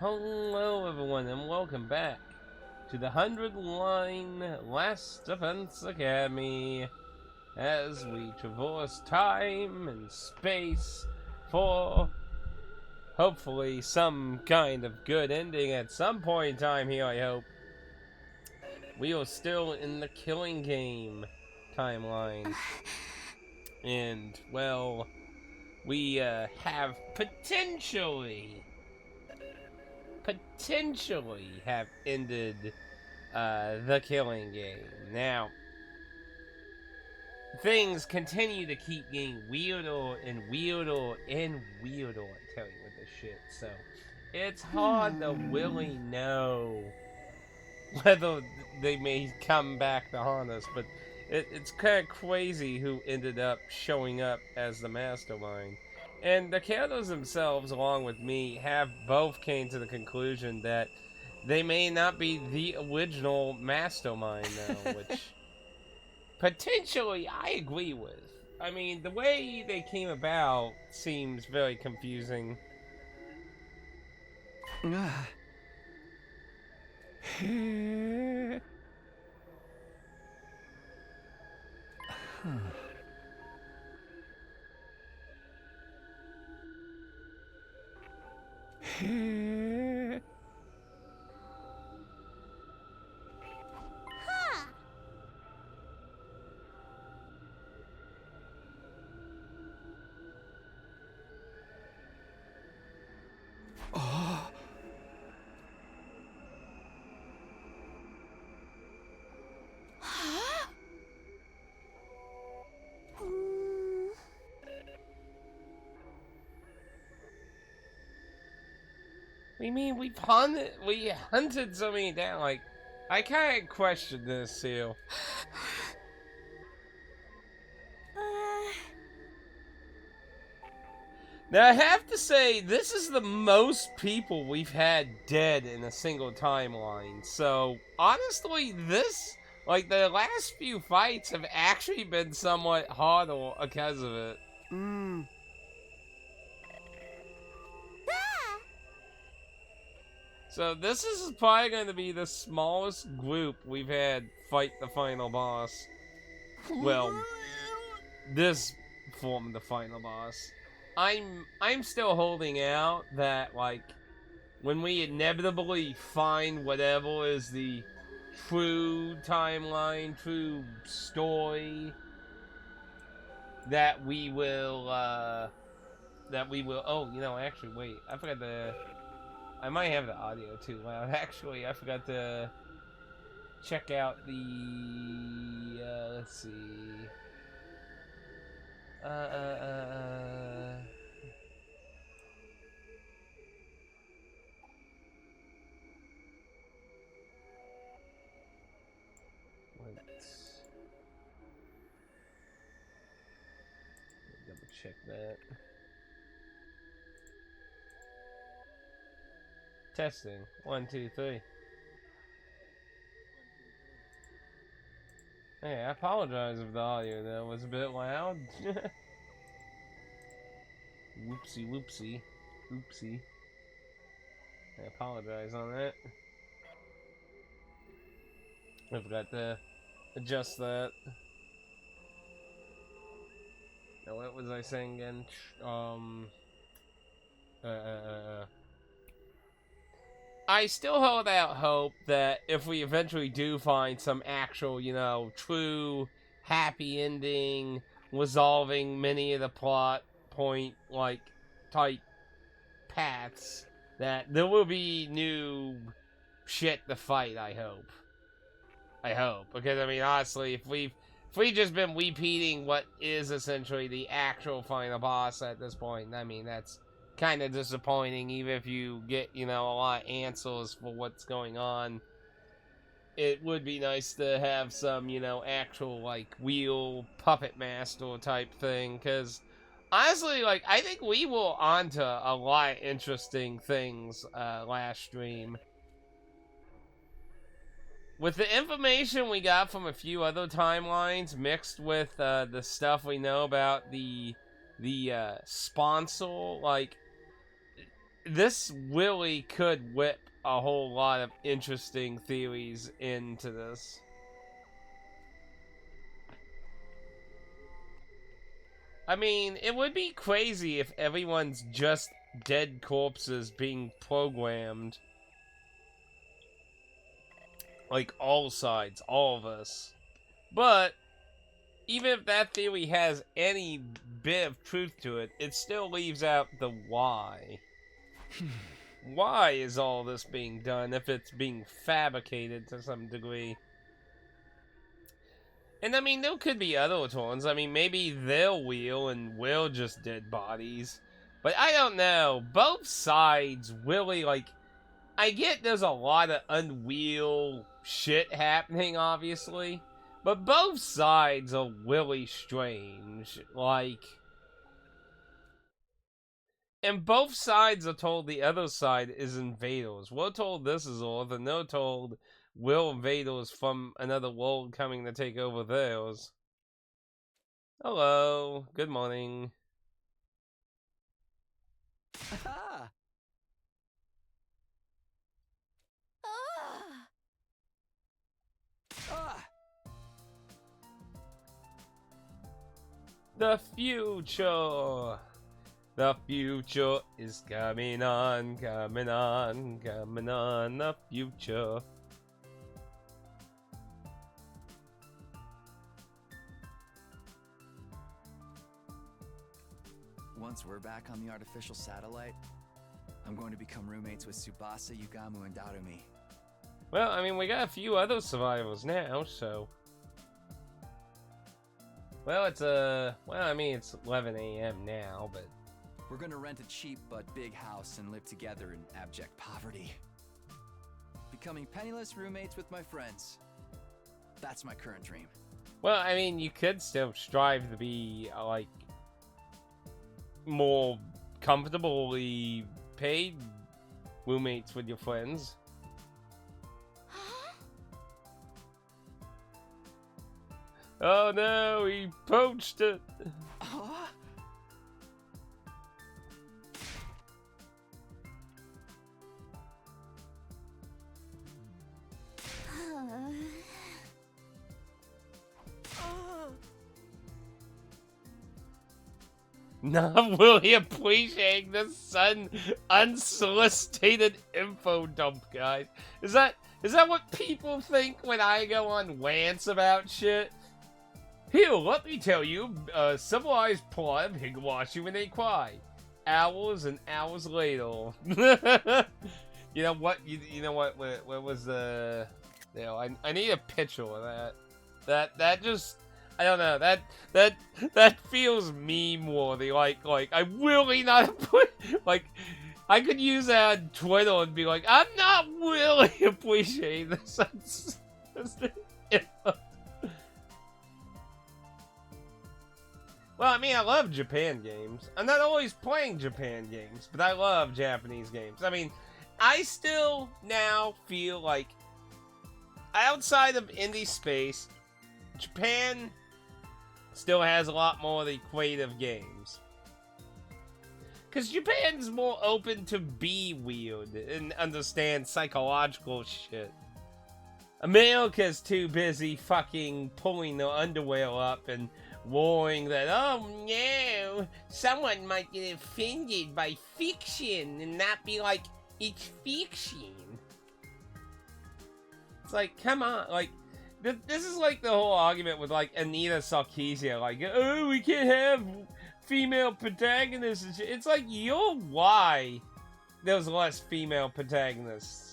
Hello everyone and welcome back to the 100 Line Last Defense Academy as we traverse time and space for hopefully some kind of good ending at some point in time here, I hope. We are still in the Killing Game timeline. And, well, we have potentially have ended the Killing Game. Now, things continue to keep getting weirder and weirder and weirder, I tell you, with this shit. So, it's hard to really know whether they may come back to haunt us, but it's kind of crazy who ended up showing up as the mastermind. And the characters themselves, along with me, have both came to the conclusion that they may not be the original mastermind now, which potentially I agree with. I mean, the way they came about seems very confusing. I mean, we hunted so many down, like, I kinda question this, too. Now, I have to say, this is the most people we've had dead in a single timeline, so, honestly, this, like, the last few fights have actually been somewhat harder because of it. So this is probably going to be the smallest group we've had fight the final boss. Well, this form of the final boss. I'm still holding out that, like, when we inevitably find whatever is the true timeline, true story, that we will, oh, you know, actually, wait, I forgot to, I might have the audio too loud. Actually, I forgot to check out the, let's see. Let's double check that. Testing. 1, 2, 3. Hey, I apologize if the audio there was a bit loud. Whoopsie whoopsie. Oopsie. I apologize on that. I forgot to adjust that. Now, what was I saying again? I still hold out hope that if we eventually do find some actual, you know, true happy ending, resolving many of the plot point, like, type paths, that there will be new shit to fight, I hope. Because, I mean, honestly, if we've just been repeating what is essentially the actual final boss at this point, I mean, that's kind of disappointing, even if you get, you know, a lot of answers for what's going on. It would be nice to have some, you know, actual, like, real puppet master type thing, because honestly, like, I think we were onto a lot of interesting things last stream. With the information we got from a few other timelines, mixed with the stuff we know about the sponsor, like, this really could whip a whole lot of interesting theories into this. I mean, it would be crazy if everyone's just dead corpses being programmed. Like, all sides, all of us. But, even if that theory has any bit of truth to it, it still leaves out the why. Why is all this being done if it's being fabricated to some degree? And I mean, there could be other ones. I mean, maybe they'll wheel and we're just dead bodies. But I don't know. Both sides really, like, I get there's a lot of unreal shit happening, obviously. But both sides are really strange. Like, and both sides are told the other side is invaders. We're told this is Earth, and they're told we're invaders from another world coming to take over theirs. Hello. Good morning. The future. The future is coming on, coming on, coming on. The future. Once we're back on the artificial satellite, I'm going to become roommates with Tsubasa, Yugamu, and Darumi. Well, I mean, we got a few other survivors now, so... Well, it's, well, I mean, it's 11 a.m. now, but... We're gonna rent a cheap but big house and live together in abject poverty. Becoming penniless roommates with my friends. That's my current dream. Well, I mean, you could still strive to be, like, more comfortably paid roommates with your friends. Oh no, he poached it. Not really appreciating this unsolicited info dump, guys. Is that what people think when I go on rants about shit? Here, let me tell you a civilized plot of Higurashi when they cry. Hours and hours later. You know what? You know what? What was the? You know, I need a picture of that. That just. I don't know. That feels meme-worthy. Like I'm really not like. I could use that on Twitter and be like, I'm not really appreciating this. Well, I mean, I love Japan games. I'm not always playing Japan games, but I love Japanese games. I mean, I still now feel like outside of indie space, Japan still has a lot more of the creative games. Because Japan's more open to be weird and understand psychological shit. America's too busy fucking pulling their underwear up and warning that, oh no, someone might get offended by fiction and not be like, it's fiction. It's like, come on, like, this is like the whole argument with, like, Anita Sarkeesian, like, oh, we can't have female protagonists and shit. It's like, you're why there's less female protagonists.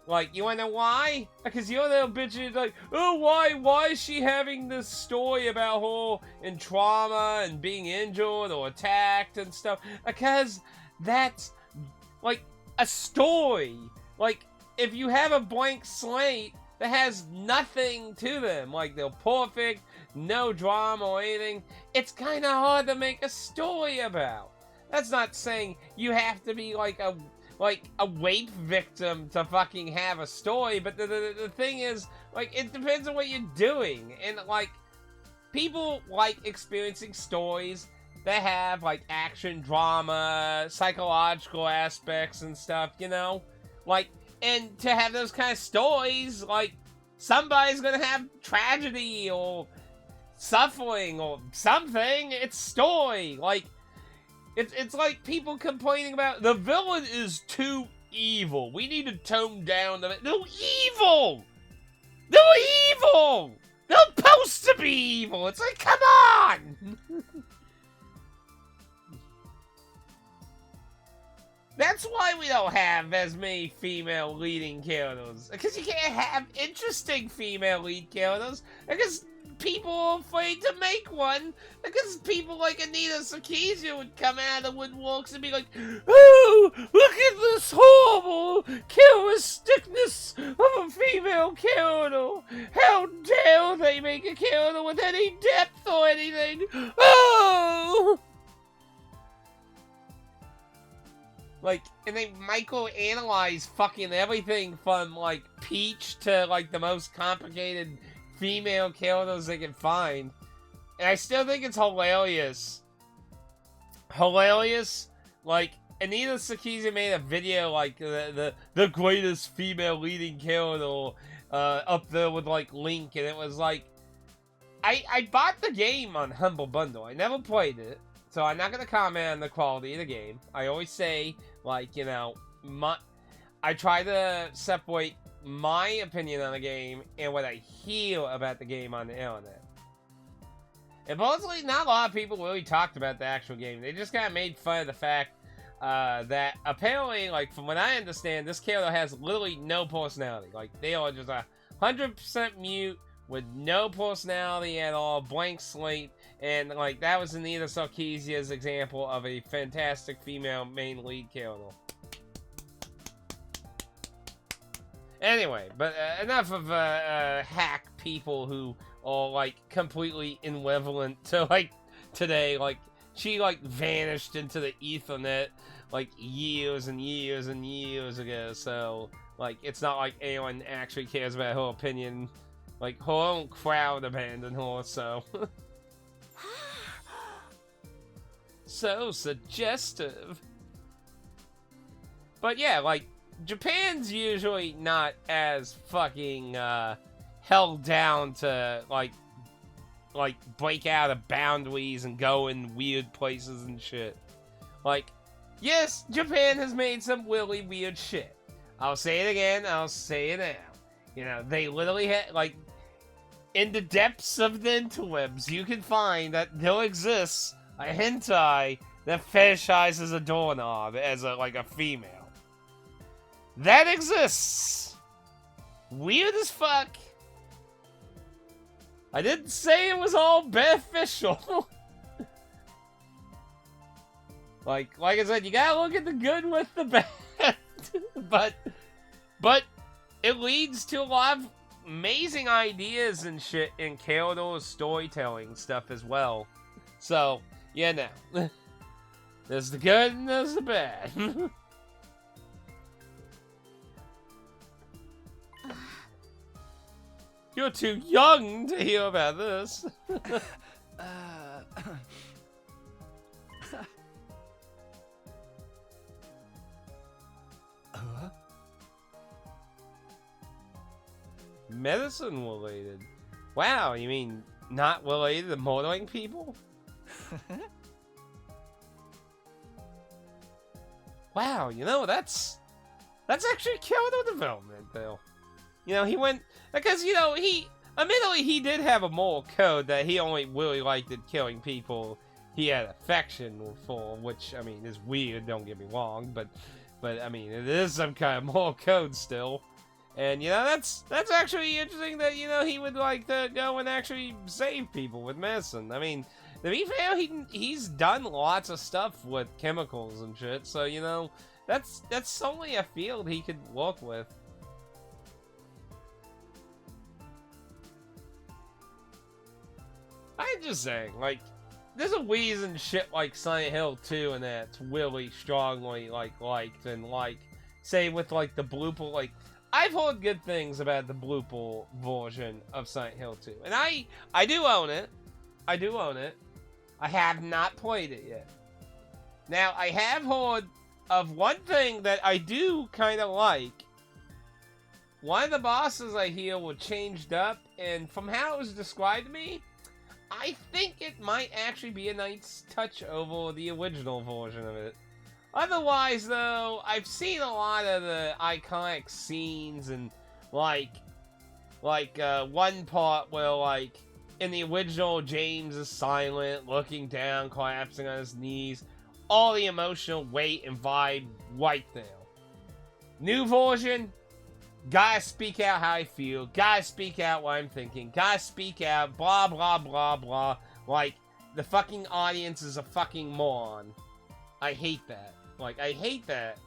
Like, you wanna know why? Because you're little bitch like, oh, why is she having this story about her in trauma and being injured or attacked and stuff? Because that's, like, a story. Like, if you have a blank slate that has nothing to them, like they're perfect, no drama or anything, it's kind of hard to make a story about. That's not saying you have to be like a rape victim to fucking have a story, but the thing is, like, it depends on what you're doing, and, like, people like experiencing stories that have, like, action, drama, psychological aspects and stuff, you know? Like, and to have those kind of stories, like, somebody's gonna have tragedy or suffering or something. It's story. Like, it's like people complaining about the villain is too evil. We need to tone down the... They're evil! They're evil! They're supposed to be evil! It's like, come on! That's why we don't have as many female leading characters. Because you can't have interesting female lead characters. Because people are afraid to make one. Because people like Anita Sarkeesian would come out of the woodworks and be like, oh, look at this horrible characteristicness of a female character. How dare they make a character with any depth or anything. Oh! Like, and they micro-analyze fucking everything from, like, Peach to, like, the most complicated female characters they can find. And I still think it's hilarious. Hilarious? Like, Anita Sarkeesian made a video, like, the greatest female leading character up there with, like, Link, and it was like... I bought the game on Humble Bundle. I never played it. So I'm not going to comment on the quality of the game. I always say, like, you know, I try to separate my opinion on the game and what I hear about the game on the internet. And mostly, not a lot of people really talked about the actual game. They just kind of made fun of the fact that apparently, like, from what I understand, this character has literally no personality. Like, they are just 100% mute with no personality at all, blank slate. And, like, that was Anita Sarkeesian's example of a fantastic female main lead character. Anyway, but enough of hack people who are, like, completely irrelevant to, like, today. Like, she, like, vanished into the Ethernet, like, years and years and years ago. So, like, it's not like anyone actually cares about her opinion. Like, her own crowd abandoned her, so... So suggestive. But yeah, like, Japan's usually not as fucking held down to like break out of boundaries and go in weird places and shit. Like, yes, Japan has made some really weird shit. I'll say it again, I'll say it now. You know, they literally had, like, in the depths of the interwebs, you can find that there exists a hentai that fetishizes a doorknob as a female. That exists. Weird as fuck. I didn't say it was all beneficial. like I said, you gotta look at the good with the bad. but it leads to a lot of amazing ideas and shit in character storytelling stuff as well. So, yeah, no. There's the good and there's the bad. You're too young to hear about this. Medicine related. Wow, you mean not related to murdering people? Wow, you know, that's actually character development, though. You know, he went, because, you know, admittedly, he did have a moral code that he only really liked at killing people he had affection for, which, I mean, is weird, don't get me wrong, but I mean, it is some kind of moral code still. And, you know, that's actually interesting that, you know, he would like to go and actually save people with medicine. I mean, to be fair, he's done lots of stuff with chemicals and shit, so, you know, that's only a field he could work with. I'm just saying, like, there's a reason shit like Silent Hill 2 and that's really strongly, liked, and, say, with, the blooper, I've heard good things about the blooper version of Silent Hill 2, and I do own it. I do own it. I have not played it yet. Now, I have heard of one thing that I do kind of like. One of the bosses I hear were changed up, and from how it was described to me, I think it might actually be a nice touch over the original version of it. Otherwise, though, I've seen a lot of the iconic scenes and, like one part where, like, in the original, James is silent, looking down, collapsing on his knees. All the emotional weight and vibe right there. New version, gotta speak out how I feel, gotta speak out what I'm thinking, gotta speak out, blah, blah, blah, blah. Like, the fucking audience is a fucking moron. I hate that. Like, I hate that.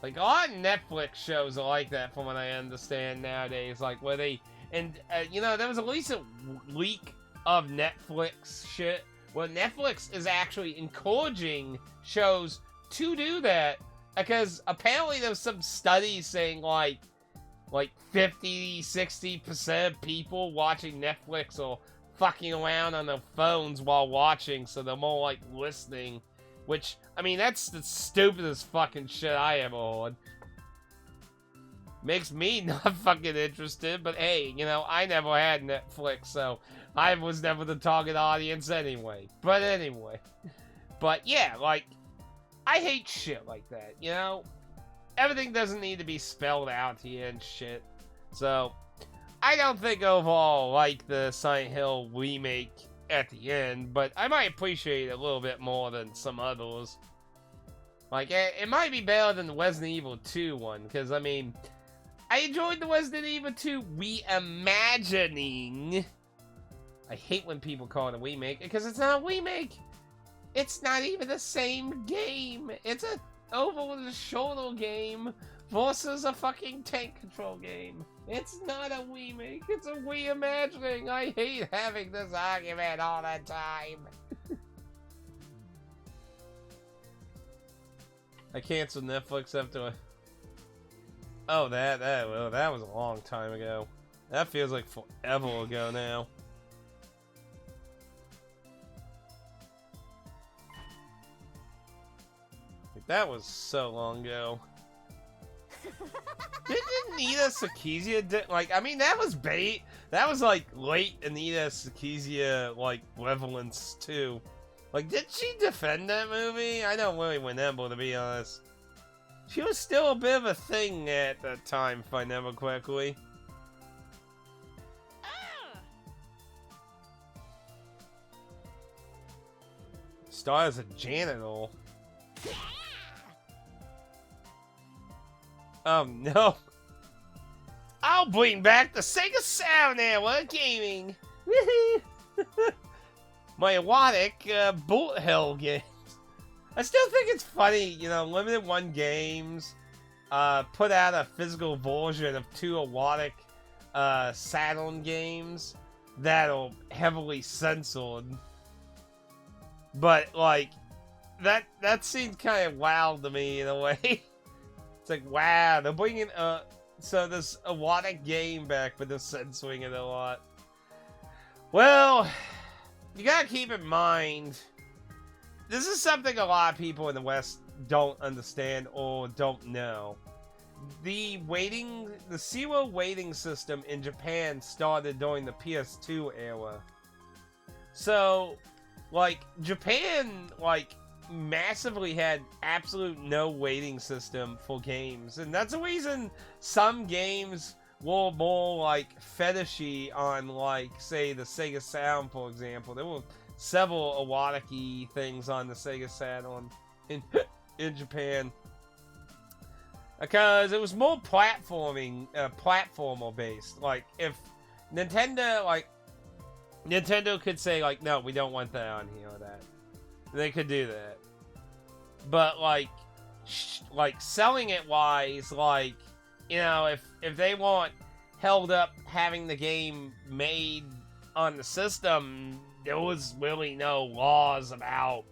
Like, a lot of Netflix shows are like that, from what I understand nowadays. Like, where they... And, you know, there was at least a leak of Netflix shit, where Netflix is actually encouraging shows to do that. Because apparently there's some studies saying, like 50, 60% of people watching Netflix are fucking around on their phones while watching, so they're more like listening. Which, I mean, that's the stupidest fucking shit I ever heard. Makes me not fucking interested, but hey, you know, I never had Netflix, so I was never the target audience anyway. But anyway. But yeah, like, I hate shit like that, you know? Everything doesn't need to be spelled out here and shit. So, I don't think overall like the Silent Hill remake at the end, but I might appreciate it a little bit more than some others. Like, it might be better than the Resident Evil 2 one, because, I mean, I enjoyed the Resident Evil 2 reimagining. I hate when people call it a remake, because it's not a remake. It's not even the same game. It's a over-the-shoulder game versus a fucking tank control game. It's not a remake, it's a reimagining. I hate having this argument all the time. I canceled Netflix after Oh, that was a long time ago. That feels like forever ago now. Like, that was so long ago. Didn't Anita Sakizia like, I mean, that was bait. That was like late Anita Sakizia like relevance too. Like, did she defend that movie? I don't really remember, to be honest. She was still a bit of a thing at the time, if I remember correctly. Star as a janitor. Oh no. I'll bring back the Sega Sound Era gaming. My erotic bullet hell games. I still think it's funny, you know, Limited One Games put out a physical version of 2 erotic Saturn games that are heavily censored. But, like, that seems kind of wild to me in a way. It's like, wow, they're bringing so this erotic game back, but they're censoring it a lot. Well, you gotta keep in mind, this is something a lot of people in the West don't understand or don't know. The zero waiting system in Japan started during the PS2 era. So, like, Japan, like, massively had absolute no waiting system for games. And that's the reason some games were more, like, fetishy on, like, say, the Sega Saturn, for example. There were several erotic-y things on the Sega Saturn in Japan. Because it was more platformer based. Like, if Nintendo could say, like, no, we don't want that on here or that. They could do that. But, like selling it wise, like, you know, if they weren't held up having the game made on the system, there was really no laws about,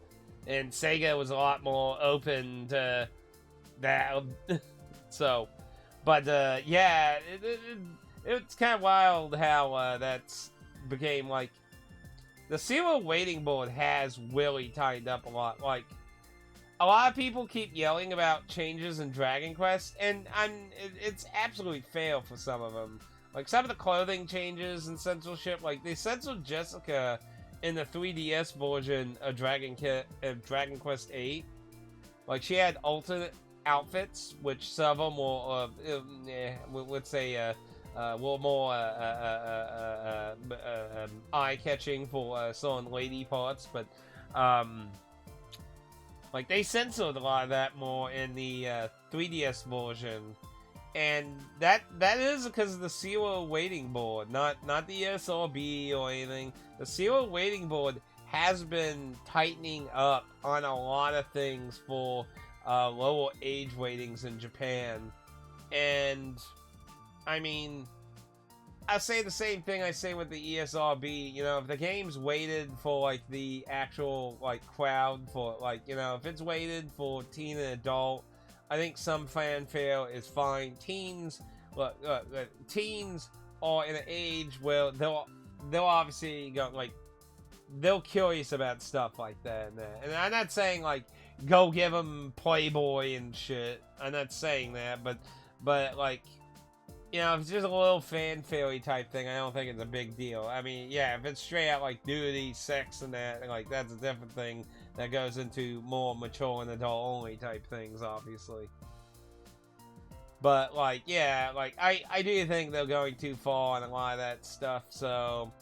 and Sega was a lot more open to that. So, but yeah, it's kind of wild how that's became like the Zero waiting board has really tightened up a lot. Like, a lot of people keep yelling about changes in Dragon Quest, and it's absolutely fair for some of them. Like, some of the clothing changes and censorship, like, they censored Jessica in the 3DS version of Dragon Quest 8. Like, she had alternate outfits, which some of them were, let's say, were more eye-catching for certain lady parts, but like, they censored a lot of that more in the 3DS version, and that is because of the Zero waiting board, not the SRB or anything. The Zero waiting board has been tightening up on a lot of things for lower age ratings in Japan, and I mean, I say the same thing I say with the ESRB. You know, if the game's weighted for, like, the actual, like, crowd, for, like, you know, if it's weighted for teen and adult, I think some fanfare is fine. Teens are in an age where they'll obviously go, like, they're curious about stuff like that. And I'm not saying, like, go give them Playboy and shit. I'm not saying that, but like, you know, if it's just a little fanfare type thing, I don't think it's a big deal. I mean, yeah, if it's straight out, like, nudity, sex, and that, like, that's a different thing that goes into more mature and adult-only type things, obviously. But, like, yeah, like, I do think they're going too far on a lot of that stuff, so...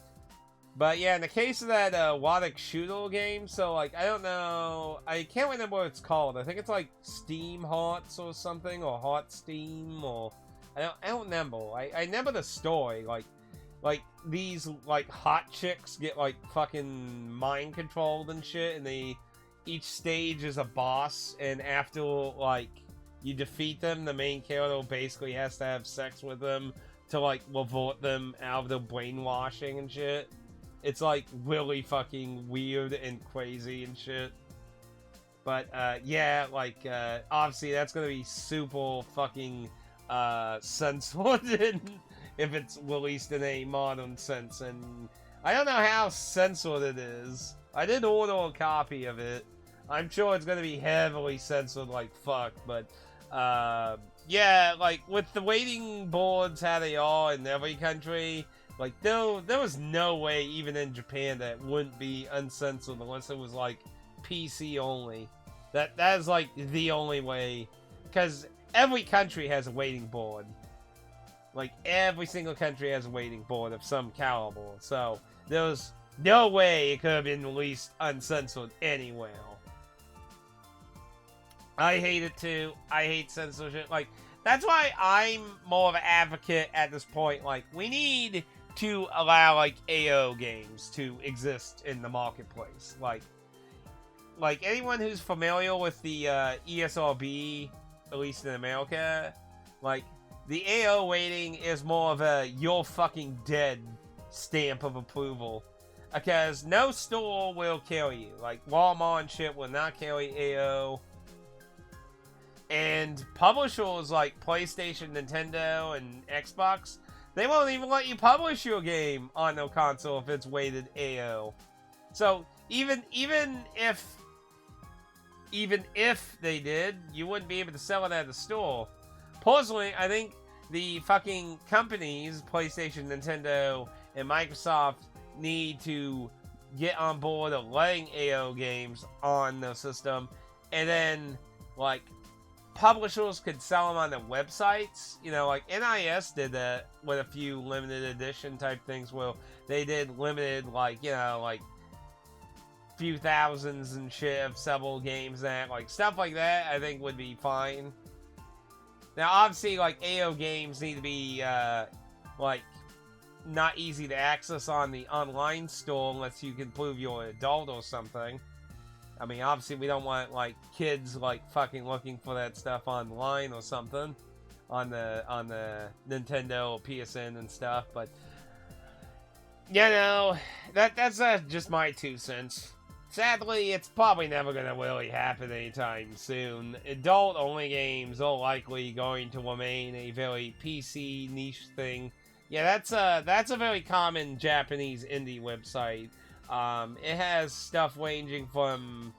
But, yeah, in the case of that erotic shooter game, so, like, I don't know... I can't remember what it's called. I think it's, like, Steam Hearts or something, or Heart Steam, or... I don't remember. I remember the story. Like these, like, hot chicks get, like, fucking mind controlled and shit, and each stage is a boss, and after, like, you defeat them, the main character basically has to have sex with them to, like, revert them out of their brainwashing and shit. It's, like, really fucking weird and crazy and shit. But, yeah, like, obviously that's gonna be super fucking... censored if it's released in a modern sense, and I don't know how censored it is. I did order a copy of it. I'm sure it's gonna be heavily censored like fuck, but yeah, like, with the waiting boards how they are in every country, like, there was no way, even in Japan, that wouldn't be uncensored unless it was, like, PC only. That is, like, the only way, because every country has a waiting board. Like, every single country has a waiting board of some caliber. So, there's no way it could have been released uncensored anywhere. I hate it too. I hate censorship. Like, that's why I'm more of an advocate at this point. Like, we need to allow, like, AO games to exist in the marketplace. Like anyone who's familiar with the ESRB, at least in America, like, the AO rating is more of a "you're fucking dead" stamp of approval. Because no store will carry you. Like, Walmart and shit will not carry AO. And publishers like PlayStation, Nintendo, and Xbox, they won't even let you publish your game on their console if it's weighted AO. So, even if they did, you wouldn't be able to sell it at the store. Personally, I think the fucking companies, PlayStation, Nintendo, and Microsoft, need to get on board of letting AO games on the system, and then, like, publishers could sell them on their websites. You know, like, NIS did that with a few limited edition type things where they did limited, like, you know, like, few thousands and shit of several games that, like, stuff like that, I think would be fine. Now, obviously, like, AO games need to be, like, not easy to access on the online store unless you can prove you're an adult or something. I mean, obviously, we don't want, like, kids, like, fucking looking for that stuff online or something on the Nintendo or PSN and stuff, but, you know, that's just my 2 cents. Sadly, it's probably never going to really happen anytime soon. Adult-only games are likely going to remain a very PC niche thing. Yeah, that's a very common Japanese indie website. It has stuff ranging from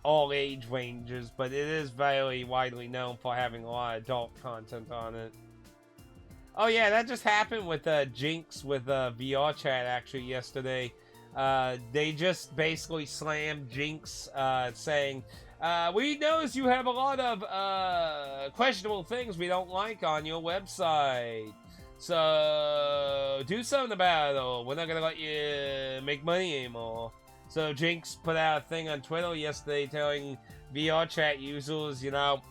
all age ranges, but it is very widely known for having a lot of adult content on it. Oh yeah, that just happened with Jinx with VR chat actually yesterday. They just basically slammed Jinx, saying, we notice you have a lot of questionable things we don't like on your website. So do something about it, or we're not gonna let you make money anymore. So Jinx put out a thing on Twitter yesterday telling VR chat users, you know,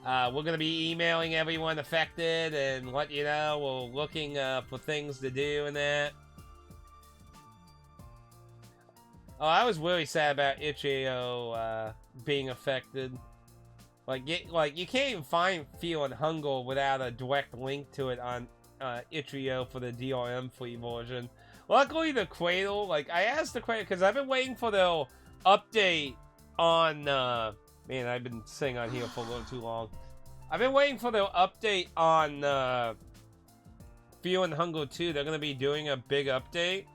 we're gonna be emailing everyone affected and let you know we're looking for things to do and that. Oh, I was really sad about Itch.io being affected. Like you can't even find Feeling Hunger without a direct link to it on Itch.io for the DRM free version. Luckily, the Cradle, like, I asked the Cradle, because I've been waiting for the update on, man, I've been sitting on here for a little too long. I've been waiting for the update on Feeling Hunger 2. They're going to be doing a big update.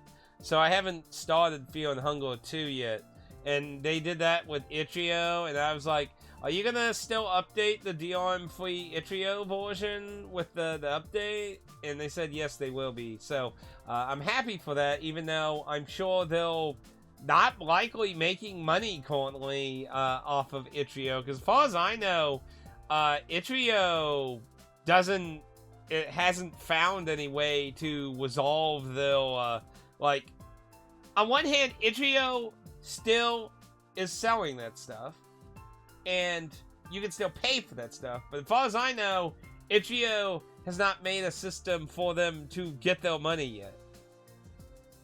So I haven't started Feeling Hunger 2 yet. And they did that with Itch.io, and I was like, are you going to still update the DRM-free Itch.io version with the update? And they said yes, they will be. So I'm happy for that, even though I'm sure they'll not likely making money currently off of Itch.io. Because as far as I know, Itch.io hasn't found any way to resolve their, like, on one hand, Itch.io still is selling that stuff, and you can still pay for that stuff. But as far as I know, Itch.io has not made a system for them to get their money yet.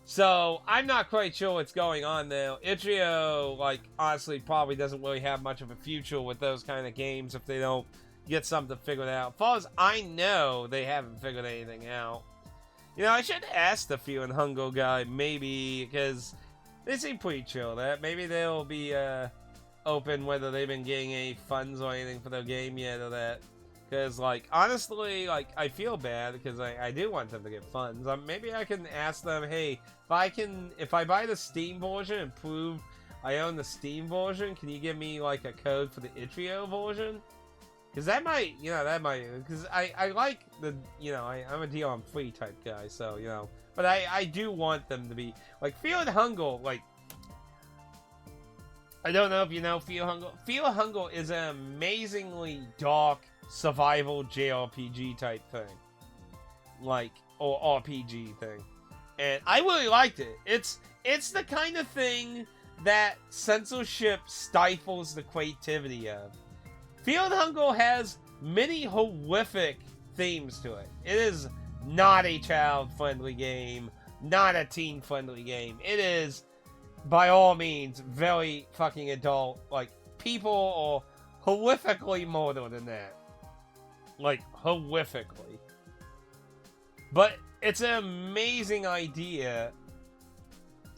So I'm not quite sure what's going on there. Itch.io, like, honestly, probably doesn't really have much of a future with those kind of games if they don't get something figured out. As far as I know, they haven't figured anything out. You know, I should ask the Feeling Hunger guy, maybe, because they seem pretty chill. That maybe they'll be open whether they've been getting any funds or anything for their game yet or that. Because, like, honestly, like, I feel bad because I do want them to get funds. Maybe I can ask them, hey, if I buy the Steam version and prove I own the Steam version, can you give me, like, a code for the Itch.io version? Because because I like the, you know, I'm a DRM free type guy, so, you know. But I do want them to be, like, Feeling Hunger, like, I don't know if you know Feeling Hunger. Feeling Hunger is an amazingly dark survival JRPG type thing. Like, or RPG thing. And I really liked it. It's the kind of thing that censorship stifles the creativity of. Feeling Hunger has many horrific themes to it. It is not a child-friendly game, not a teen-friendly game. It is, by all means, very fucking adult. Like, people are horrifically murdered in that. Like, horrifically. But it's an amazing idea.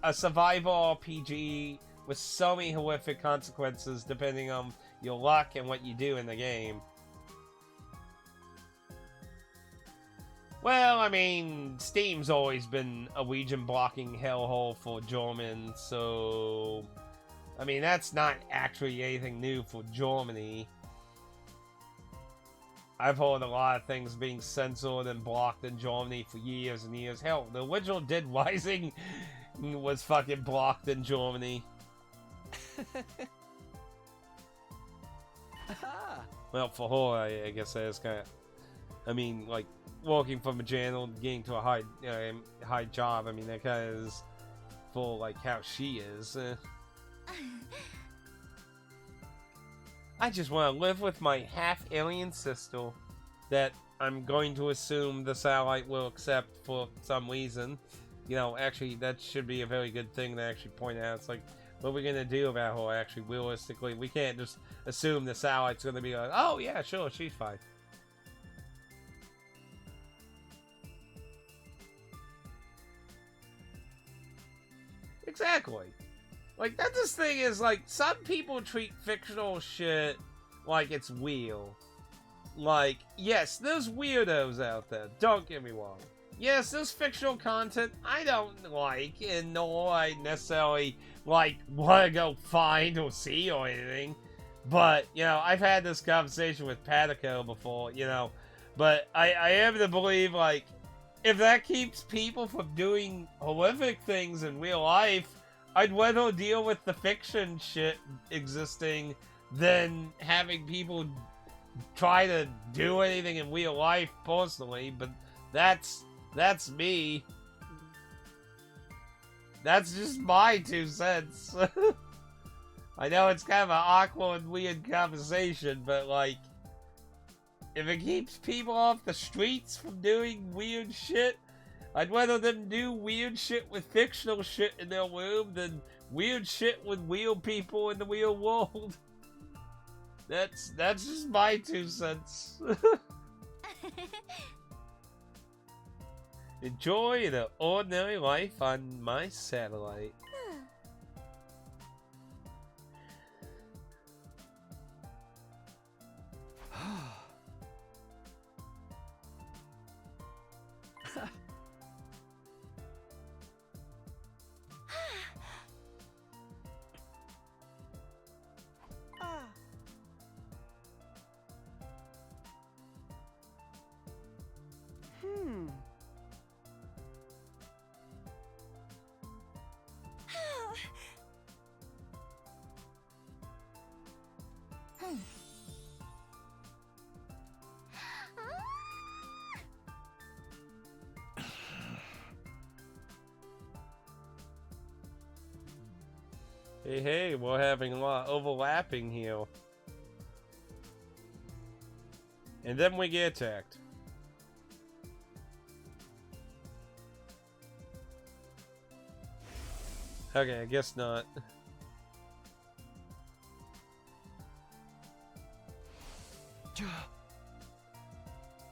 A survival RPG with so many horrific consequences depending on your luck and what you do in the game. Well, I mean, Steam's always been a region-blocking hellhole for Germans, so... I mean, that's not actually anything new for Germany. I've heard a lot of things being censored and blocked in Germany for years and years. Hell, the original Dead Rising was fucking blocked in Germany. Well, for her, I guess that's kind of... I mean, like, working from a channel, getting to a high job, I mean, that kind of is for, like, how she is. I just want to live with my half-alien sister that I'm going to assume the satellite will accept for some reason. You know, actually, that should be a very good thing to actually point out. It's like, what are we going to do about her, actually, realistically? We can't just assume the satellite's going to be like, oh, yeah, sure, she's fine. Exactly. Like, that's this thing is, like, some people treat fictional shit like it's real. Like, yes, there's weirdos out there, don't get me wrong. yes, this fictional content I don't like, and nor I necessarily like want to go find or see or anything. But you know, I've had this conversation with Patico before, you know. But I am to believe, like, if that keeps people from doing horrific things in real life, I'd rather deal with the fiction shit existing than having people try to do anything in real life personally. But that's me. That's just my 2 cents. I know it's kind of an awkward, weird conversation, but like, if it keeps people off the streets from doing weird shit, I'd rather them do weird shit with fictional shit in their room than weird shit with real people in the real world. That's just my 2 cents. Enjoy the ordinary life on my satellite. Hey, we're having a lot of overlapping here. And then we get attacked. Okay, I guess not.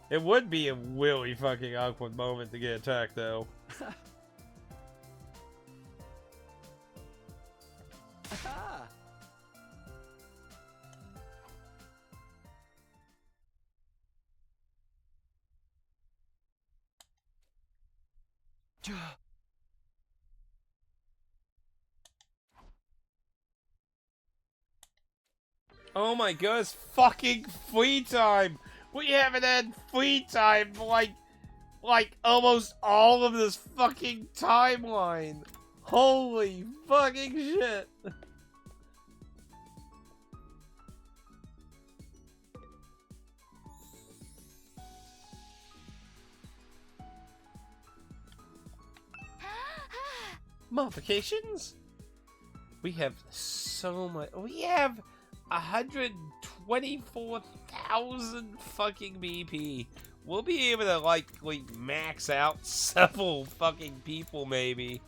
It would be a really fucking awkward moment to get attacked, though. Oh my god, it's fucking free time! We haven't had free time for like almost all of this fucking timeline. Holy fucking shit. Modifications? We have so much. We have 124,000 fucking BP. We'll be able to like max out several fucking people maybe.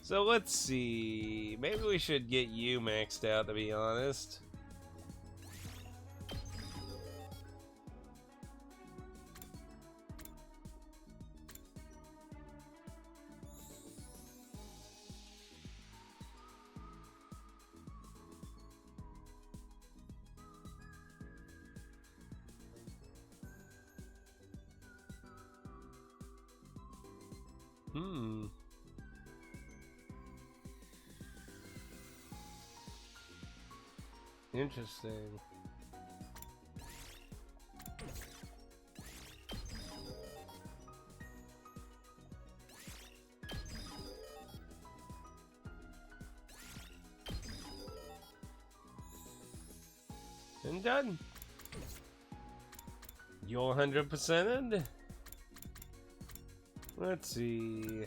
So let's see. Maybe we should get you maxed out, to be honest. Interesting. And done. You're 100%ed. Let's see.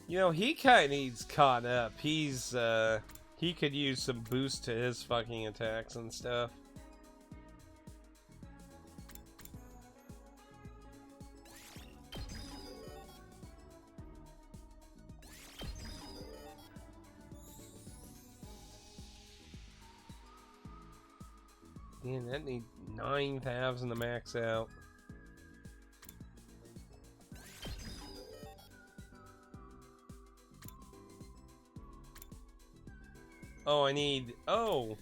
You know, he kind of needs caught up. He could use some boost to his fucking attacks and stuff. Man, that needs 9,000 to max out. Oh, I need... Oh,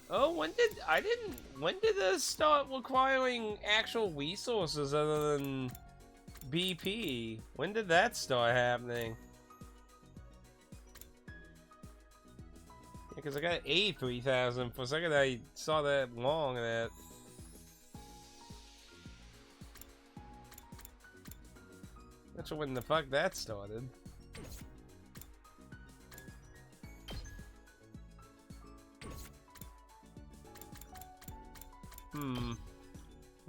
when did this start requiring actual resources other than BP? When did that start happening? Because I got 83,000. For a second I saw that long and that. Not sure when the fuck that started. Well,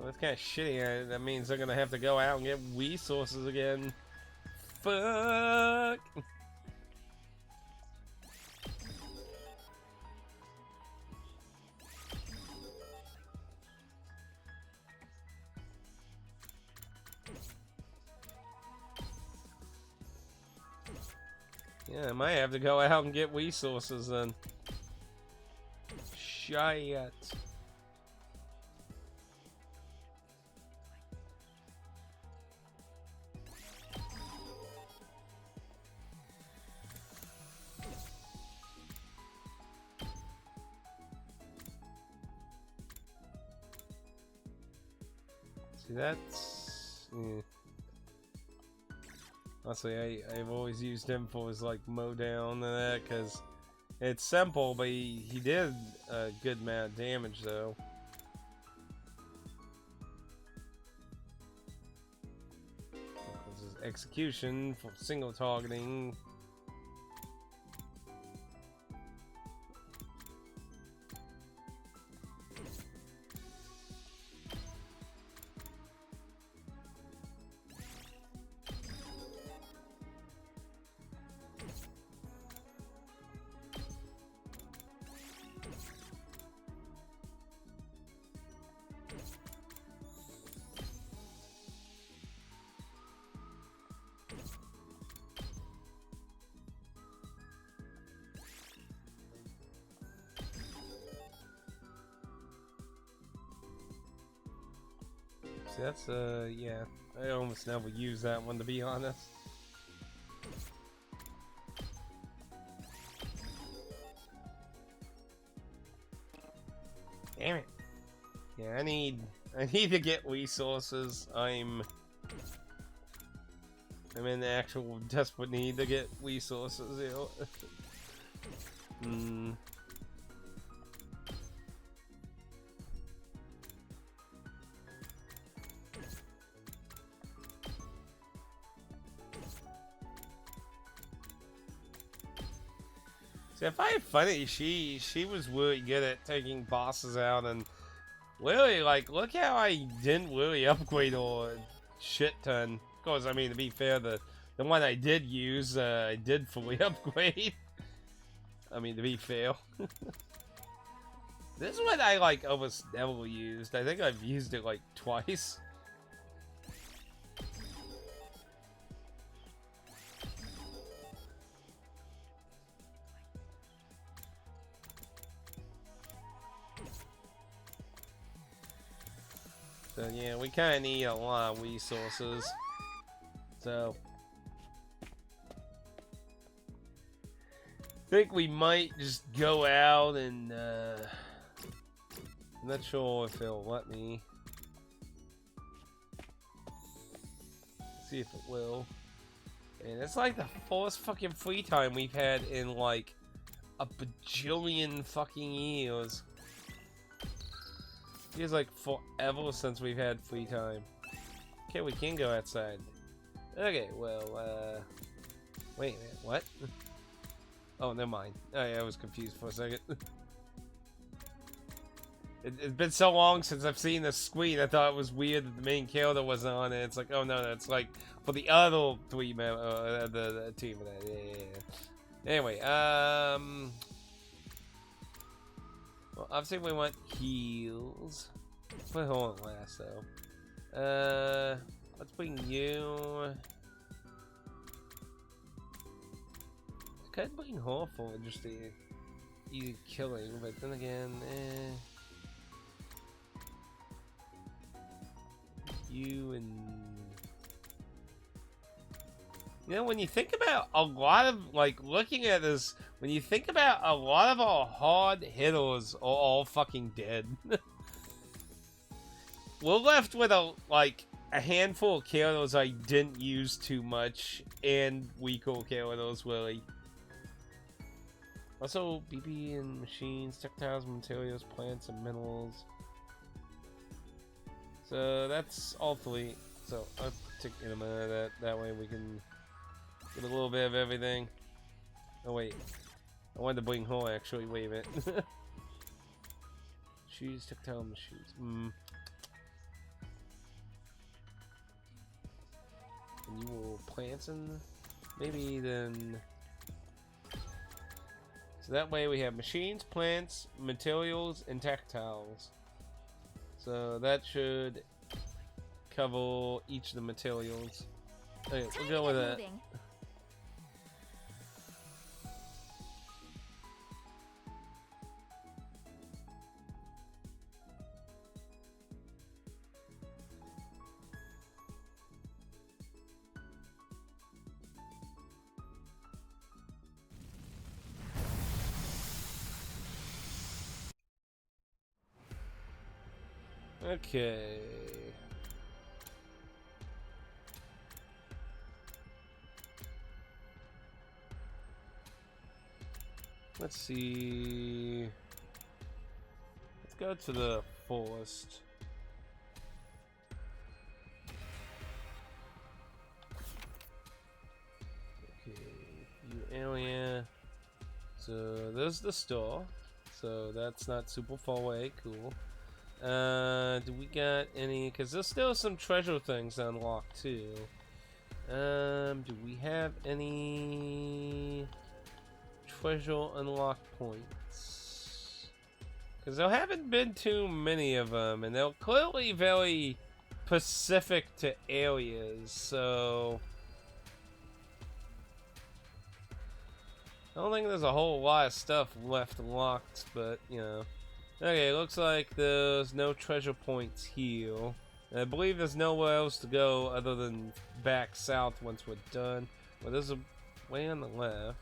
that's kind of shitty. That means they're gonna have to go out and get resources again. Fuck! Yeah, I might have to go out and get resources then. Shit. See, that's... Yeah. Honestly, I've always used him for his, like, mow down and that, because it's simple, but he did a good amount of damage, though. This is execution for single targeting. See, that's, yeah. I almost never use that one, to be honest. Damn it. Yeah, I need to get resources. I'm in actual desperate need to get resources, you know. I find funny, she was really good at taking bosses out, and really, like, look how I didn't really upgrade a shit ton. Of course, I mean, to be fair, the one I did use, I did fully upgrade. I mean, to be fair. This one I, like, almost never used. I think I've used it, like, twice. So yeah, we kind of need a lot of resources. So I think we might just go out and I'm not sure if it'll let me. See if it will. And it's like the first fucking free time we've had in like a bajillion fucking years. Feels like forever since we've had free time. Okay, we can go outside. Okay, well, wait a minute, what? Oh, never mind. Oh yeah, I was confused for a second. It's been so long since I've seen the screen. I thought it was weird that the main character wasn't on it. It's like, oh no, that's like for the other three members, the team of that. Yeah. Anyway, well, obviously we want heals. Put her on last though. Let's bring you. I could bring her for just the easy killing, but then again, you and you know, when you think about a lot of like looking at this, when you think about a lot of our hard hitters are all fucking dead. We're left with a handful of characters I didn't use too much and weaker characters really. Also, BB and machines, textiles, materials, plants, and minerals. So that's all three. So I'll take in a minute that way we can get a little bit of everything. Oh wait, I wanted to bring her actually. Wait a minute. Shoes, textile, machines. And you will plants and maybe then. So that way we have machines, plants, materials, and textiles. So that should cover each of the materials. Okay, we'll go with that. Okay. Let's see. Let's go to the forest. Okay, you area. So there's the store. So that's not super far away. Cool. Do we got any? Because there's still some treasure things unlocked too. Do we have any treasure unlock points? Because there haven't been too many of them, and they're clearly very specific to areas. So I don't think there's a whole lot of stuff left locked, but you know. Okay, looks like there's no treasure points here. And I believe there's nowhere else to go other than back south once we're done. Well, there's a way on the left.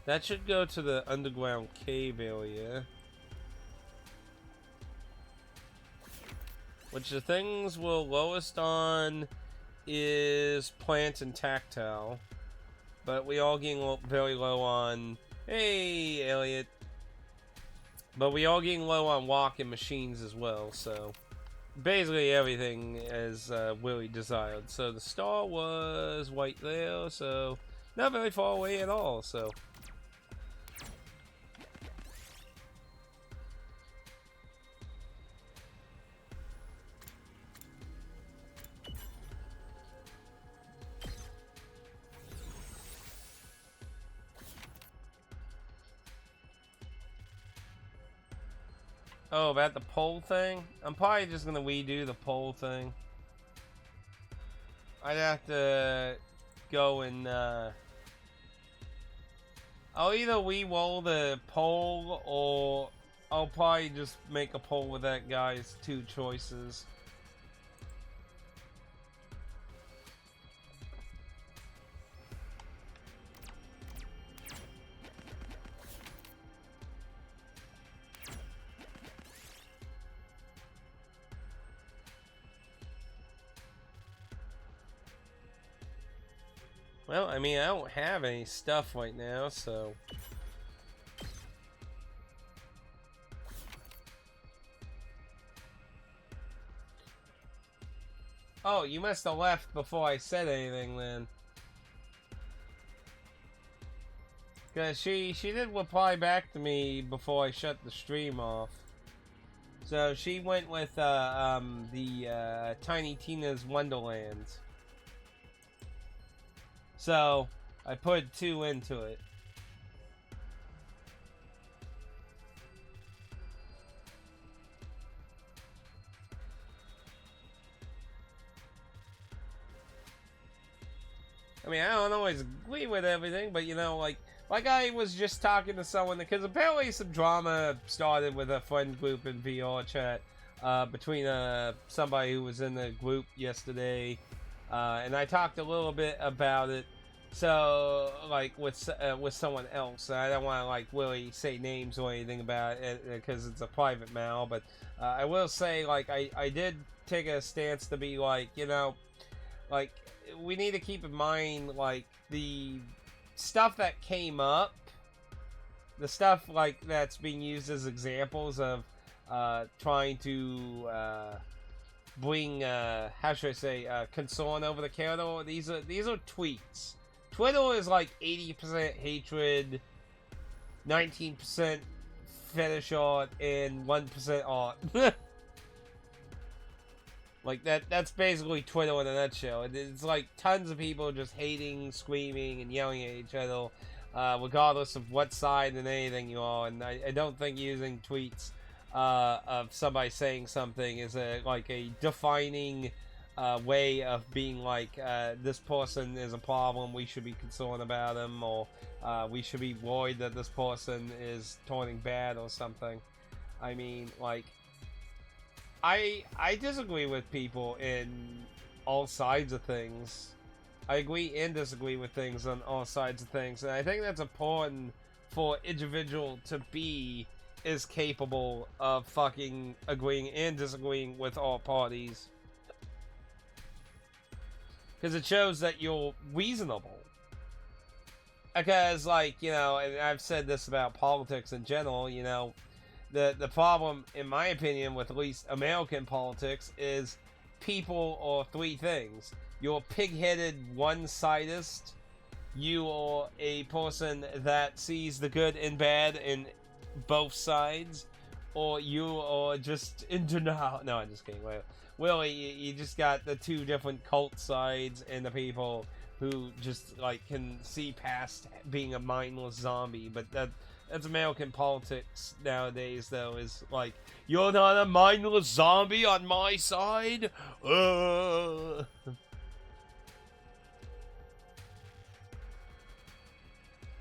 That should go to the underground cave area. Which the things we're lowest on is plant and tactile. But we all getting very low on... Hey, Elliot. But we all getting low on walking machines as well, so basically everything is Willie desired. So the star was right there, so not very far away at all. So oh, about the pole thing? I'm probably just gonna redo the pole thing. I'd have to go and I'll either re-roll the pole or I'll probably just make a pole with that guy's two choices. Well, I mean, I don't have any stuff right now, so... Oh, you must have left before I said anything then. Because she did reply back to me before I shut the stream off. So she went with the Tiny Tina's Wonderland. So I put 2 into it. I mean, I don't always agree with everything, but you know, like I was just talking to someone, because apparently some drama started with a friend group in VR chat between somebody who was in the group yesterday, and I talked a little bit about it. So, like with someone else, I don't want to like really say names or anything about it because it's a private mail. But I will say, like, I did take a stance to be like, you know, like, we need to keep in mind, like, the stuff that came up, the stuff like that's being used as examples of trying to bring how should I say concern over the cattle. These are tweets. Twitter is like 80% hatred, 19% fetish art, and 1% art. Like that's basically Twitter in a nutshell. It's like tons of people just hating, screaming, and yelling at each other, regardless of what side and anything you are. And I don't think using tweets of somebody saying something is a defining way of being like, this person is a problem, we should be concerned about them, or we should be worried that this person is turning bad or something. I mean, like, I disagree with people in all sides of things. I agree and disagree with things on all sides of things, and I think that's important for individual to be is capable of fucking agreeing and disagreeing with all parties. Because it shows that you're reasonable. Because, like, you know, and I've said this about politics in general, you know, the problem, in my opinion, with at least American politics is people are 3 things. You're pig-headed one-sidist, you are a person that sees the good and bad in both sides, or you are just in denial. No, I'm just kidding. Really, you just got the 2 different cult sides and the people who just, like, can see past being a mindless zombie. But that's American politics nowadays, though, is like, you're not a mindless zombie on my side? Well,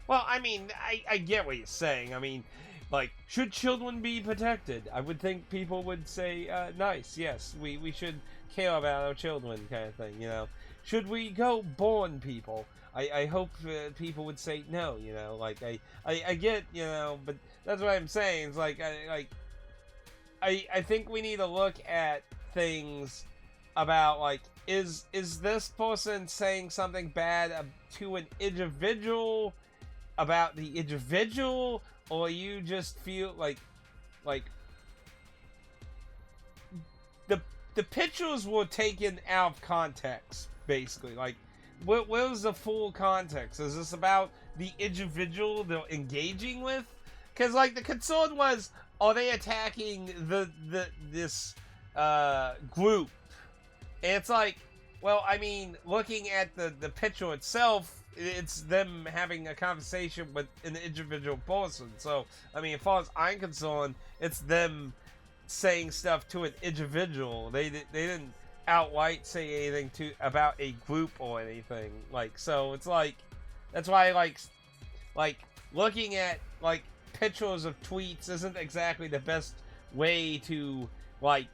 I mean, I get what you're saying. I mean, like, should children be protected? I would think people would say, nice, yes, we should care about our children, kind of thing, you know. Should we go born people? I hope people would say no, you know, like, I get, you know, but that's what I'm saying. It's like, I think we need to look at things about, like, is this person saying something bad to an individual, about the individual, or you just feel like the pictures were taken out of context, basically. Like, what was the full context? Is this about the individual they're engaging with? Because, like, the concern was, are they attacking this group? And it's like, well, I mean, looking at the picture itself, it's them having a conversation with an individual person. So, I mean, as far as I'm concerned, it's them saying stuff to an individual. They didn't outright say anything about a group or anything. Like, so it's like, that's why like looking at like pictures of tweets isn't exactly the best way to like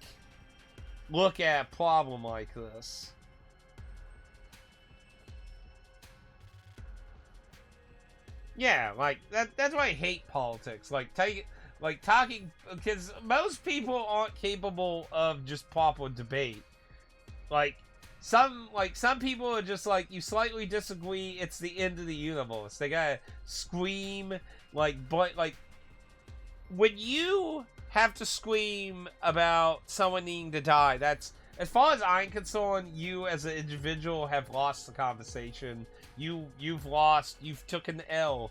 look at a problem like this. Yeah, like that's why I hate politics. Like talking, because most people aren't capable of just proper debate. Like some people are just like, you slightly disagree, it's the end of the universe. They gotta scream, but when you have to scream about someone needing to die, that's, as far as I'm concerned, you as an individual have lost the conversation. You've lost. You've taken the L.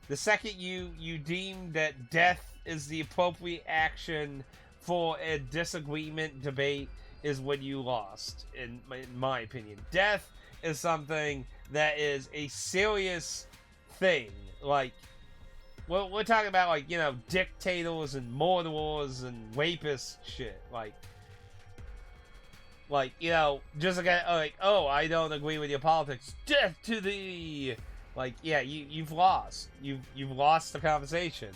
The second you deem that death is the appropriate action for a disagreement debate is when you lost, in my opinion. Death is something that is a serious thing. Like, we're talking about, like, you know, dictators and murderers and rapists shit. Like, you know, just like, oh, I don't agree with your politics. Death to thee! Like, yeah, you've lost. You've lost the conversation.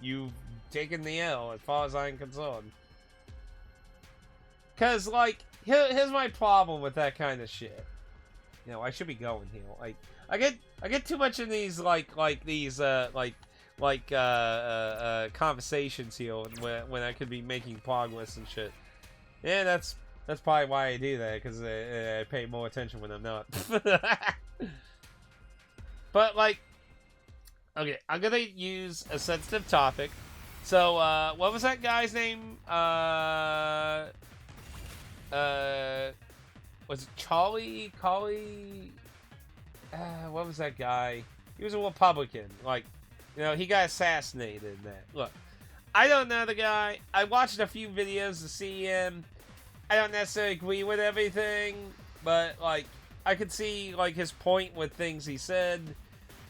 You've taken the L as far as I'm concerned. Cause, like, here's my problem with that kind of shit. You know, I should be going here. Like, I get too much in these these conversations here when I could be making progress and shit. Yeah, that's probably why I do that, because I pay more attention when I'm not. But, like, okay, I'm gonna use a sensitive topic. So, what was that guy's name? Was it Charlie? What was that guy? He was a Republican. Like, you know, he got assassinated in that. Look, I don't know the guy. I watched a few videos to see him. I don't necessarily agree with everything, but, like, I could see, like, his point with things he said.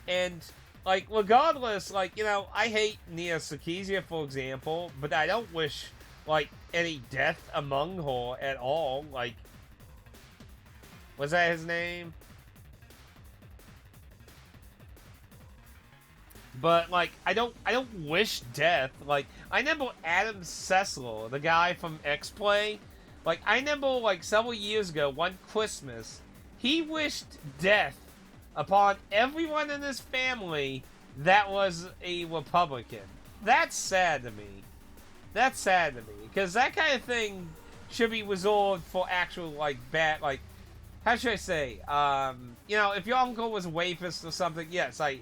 And, like, regardless, like, you know, I hate Nia Sarkeesian, for example, but I don't wish, like, any death among her at all. Like, was that his name? But, like, I don't wish death. Like, I remember Adam Sessler, the guy from X-Play. Like, I remember, like, several years ago, one Christmas, he wished death upon everyone in his family that was a Republican. That's sad to me. That's sad to me. Because that kind of thing should be resolved for actual, like, bad, like, how should I say? You know, if your uncle was a rapist or something, yes, I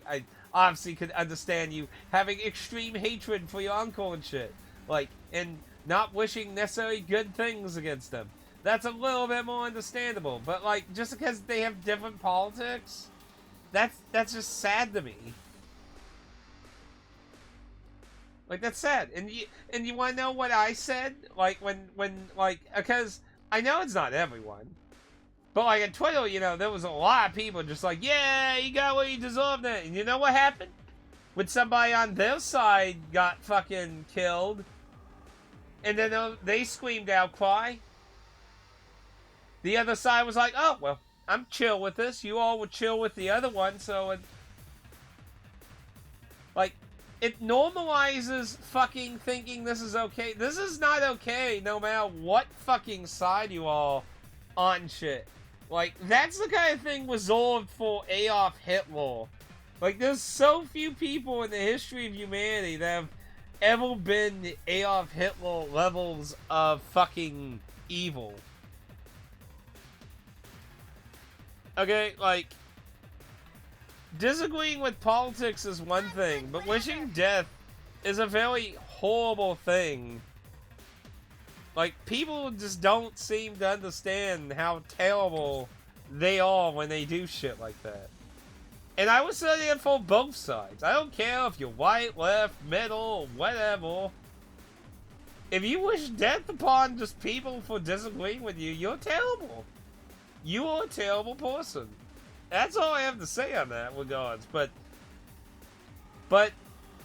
obviously could understand you having extreme hatred for your uncle and shit. Like, and not wishing necessarily good things against them. That's a little bit more understandable. But, like, just because they have different politics, that's just sad to me. Like, that's sad. And you want to know what I said? Like, when like, because I know it's not everyone. But, like, on Twitter, you know, there was a lot of people just like, yeah, you got what you deserved it. And you know what happened? When somebody on their side got fucking killed, and then they screamed outcry, the other side was like, oh, well, I'm chill with this. You all were chill with the other one, so it normalizes fucking thinking this is okay. This is not okay, no matter what fucking side you all on shit. Like, that's the kind of thing resolved for Adolf Hitler. Like, there's so few people in the history of humanity that have ever been the Adolf Hitler levels of fucking evil. Okay, like, disagreeing with politics is one thing, but wishing death is a very horrible thing. Like, people just don't seem to understand how terrible they are when they do shit like that. And I was saying it for both sides. I don't care if you're white, left, middle, or whatever. If you wish death upon just people for disagreeing with you, you're terrible. You are a terrible person. That's all I have to say on that regards. But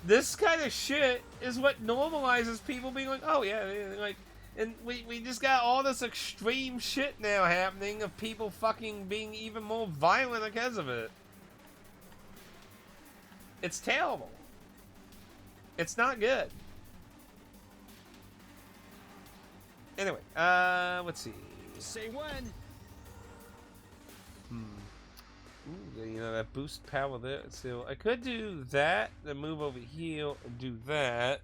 this kind of shit is what normalizes people being like, oh yeah, like, and we just got all this extreme shit now happening of people fucking being even more violent because of it. It's terrible. It's not good. Anyway, let's see. Say when. Ooh, you know, that boost power there. So I could do that, then move over here and do that.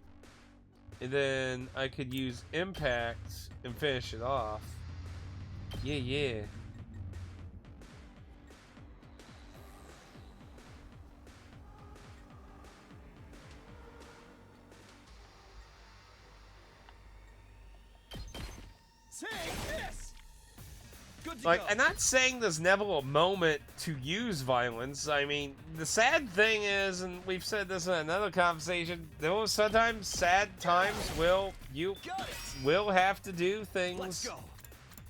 And then I could use impact and finish it off. Yeah. Take this! Good Like, I'm not saying there's never a moment to use violence. I mean, the sad thing is, and we've said this in another conversation, there will sometimes sad times will you will have to do things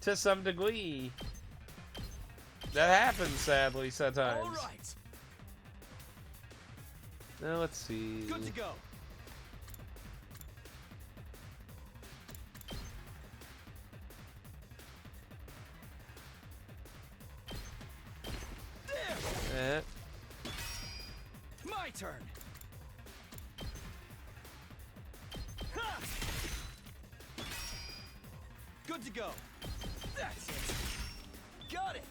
to some degree. That happens, sadly, sometimes. All right. Now, let's see. Good to go. Eh. My turn. Ha! Good to go. That's it. Got it.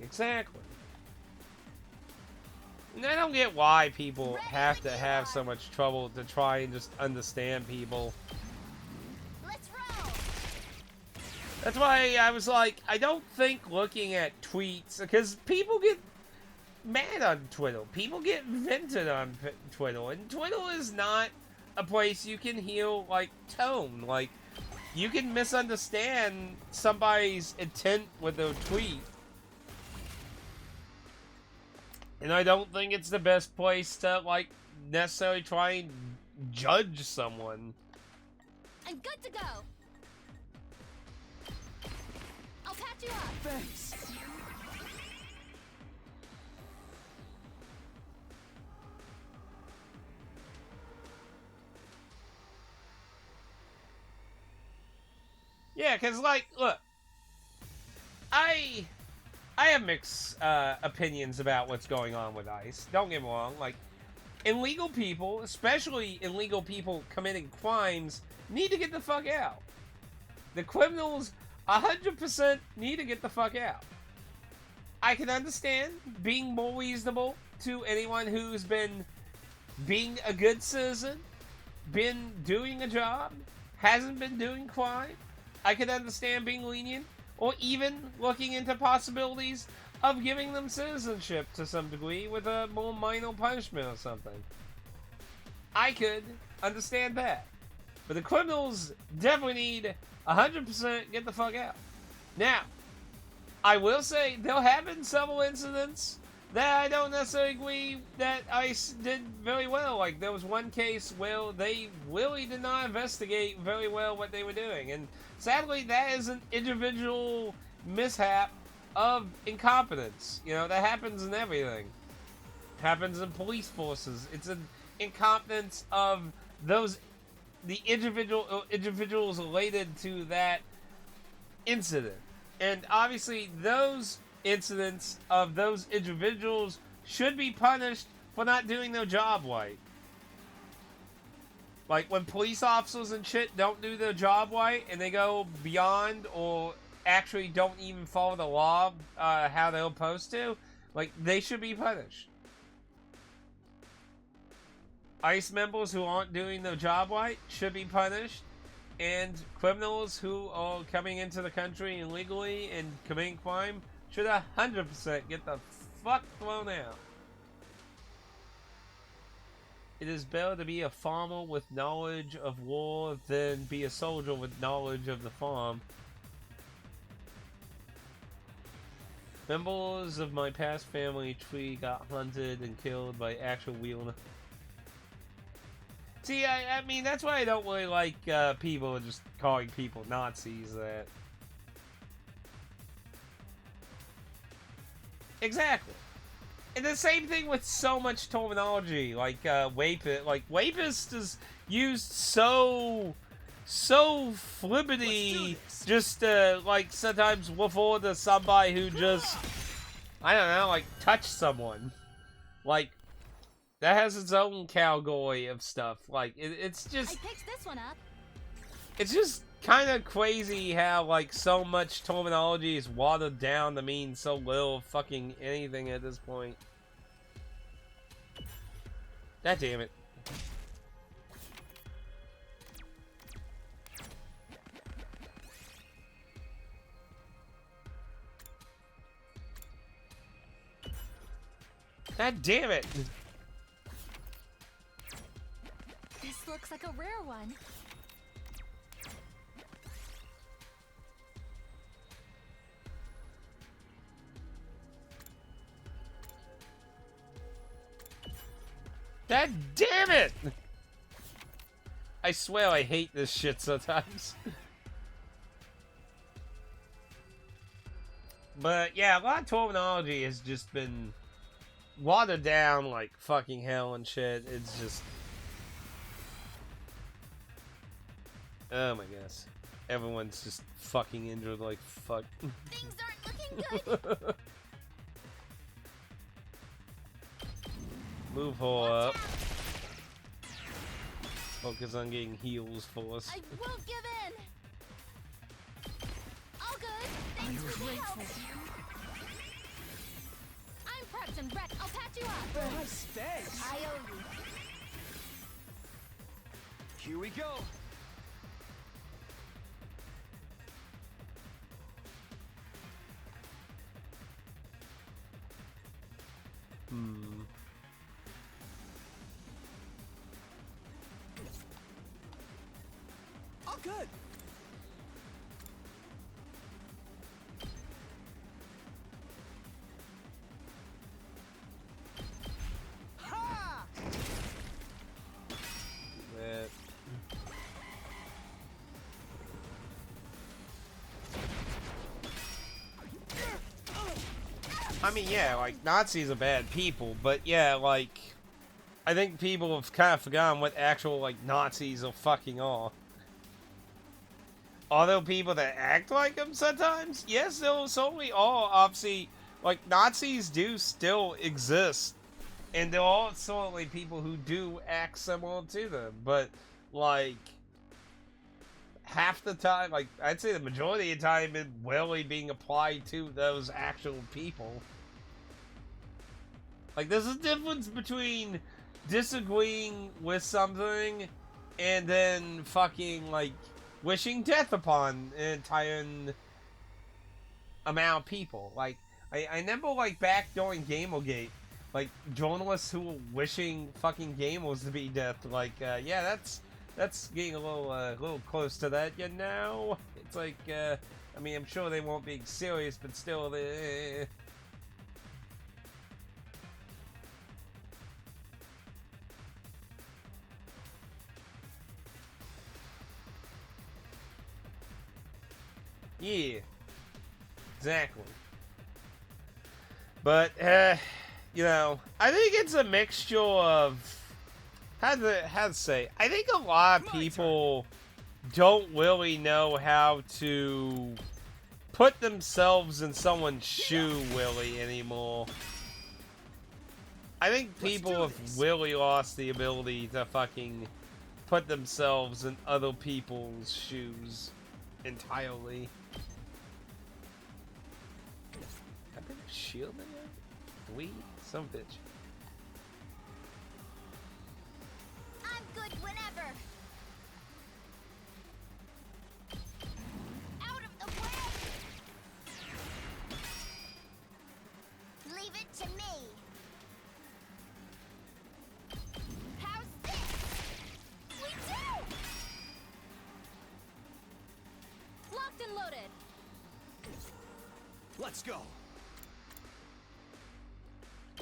Exactly. And I don't get why people have to have so much trouble to try and just understand people. Let's roll. That's why I was like, I don't think looking at tweets, because people get mad on Twitter. People get vented on Twitter, and Twitter is not a place you can heal, like, tone. Like, you can misunderstand somebody's intent with their tweet. And I don't think it's the best place to, like, necessarily try and judge someone. I'm good to go. I'll patch you up. Thanks. Yeah, because, like, look, I have mixed opinions about what's going on with ICE. Don't get me wrong. Like, illegal people, especially illegal people committing crimes, need to get the fuck out. The criminals 100% need to get the fuck out. I can understand being more reasonable to anyone who's been being a good citizen, been doing a job, hasn't been doing crime. I can understand being lenient, or even looking into possibilities of giving them citizenship to some degree with a more minor punishment or something. I could understand that. But the criminals definitely need 100% get the fuck out. Now, I will say there have been several incidents that I don't necessarily agree that ICE did very well. Like, there was one case where they really did not investigate very well what they were doing. And sadly, that is an individual mishap of incompetence. You know, that happens in everything. It happens in police forces. It's an incompetence of the individuals related to that incident. And obviously, those incidents of those individuals should be punished for not doing their job right. Like, when police officers and shit don't do their job right, and they go beyond or actually don't even follow the law how they're supposed to, like, they should be punished. ICE members who aren't doing their job right should be punished, and criminals who are coming into the country illegally and committing crime should 100% get the fuck thrown out. It is better to be a farmer with knowledge of war than be a soldier with knowledge of the farm. Members of my past family tree got hunted and killed by actual wheeler. See, I mean, that's why I don't really like people just calling people Nazis. That exactly. And the same thing with so much terminology, like rapist. Like, rapist is used so flippity, just like sometimes refer to somebody who just, I don't know, like touched someone. Like, that has its own category of stuff. Like, it's just, I picked this one up. it's just kind of crazy how, like, so much terminology is watered down to mean so little fucking anything at this point. God damn it. God damn it! This looks like a rare one. God damn it! I swear I hate this shit sometimes. But yeah, a lot of terminology has just been watered down like fucking hell and shit. It's just... Oh my gosh. Everyone's just fucking injured like fuck. Things aren't looking good. Move her up. Focus on getting heals for us. I won't give in. All good. Thanks for the help. I'm prepped and ready. I'll patch you up. Nice, thanks. I owe you. Here we go. All good. Ha! That. I mean, yeah, like, Nazis are bad people, but yeah, like, I think people have kind of forgotten what actual, like, Nazis are fucking are. Are there people that act like them sometimes? Yes, there certainly are, obviously. Like, Nazis do still exist. And there are certainly people who do act similar to them. But, like, half the time, like, I'd say the majority of the time, it's rarely being applied to those actual people. Like, there's a difference between disagreeing with something and then fucking, like, wishing death upon an entire amount of people. Like, I remember, like, back during Gamergate, like, journalists who were wishing fucking gamers to be dead. Like, yeah, that's getting a little close to that, you know? It's like, I mean, I'm sure they won't be serious, but still, yeah, exactly. But, you know, I think it's a mixture of, how to say, I think a lot of people don't really know how to put themselves in someone's shoe, really, anymore. I think people have really lost the ability to fucking put themselves in other people's shoes entirely. I think shield in there? We? Some bitch. I'm good whenever. Out of the way. Leave it to me. How's this? We do. Locked and loaded. Let's go.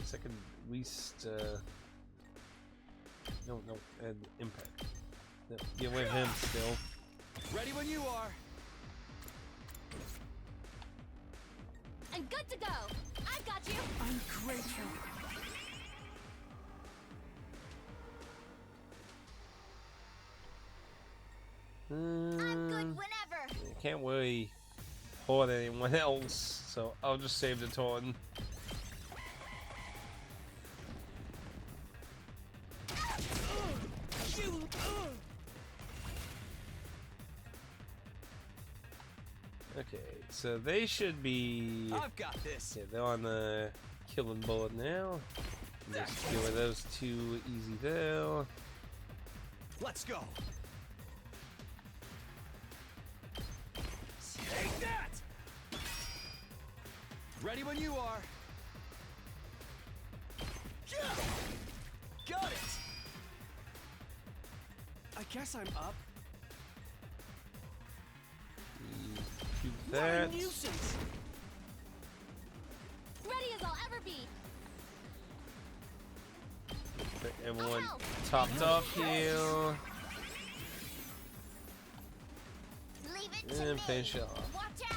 Second least, no, and impact. No, get away from him still. Ready when you are. And good to go. I've got you. I'm grateful. I'm good whenever. I can't really hurt anyone else, so I'll just save the turn. Okay, so they should be... I've got this. Yeah, they're on the killing board now. Just deal with those two easy there. Let's go. Take that. Ready when you are. guess I'm up. Shoot What a that. nuisance! Ready as I'll ever be. Everyone topped off here. Leave it to And me. finish it off. Watch out.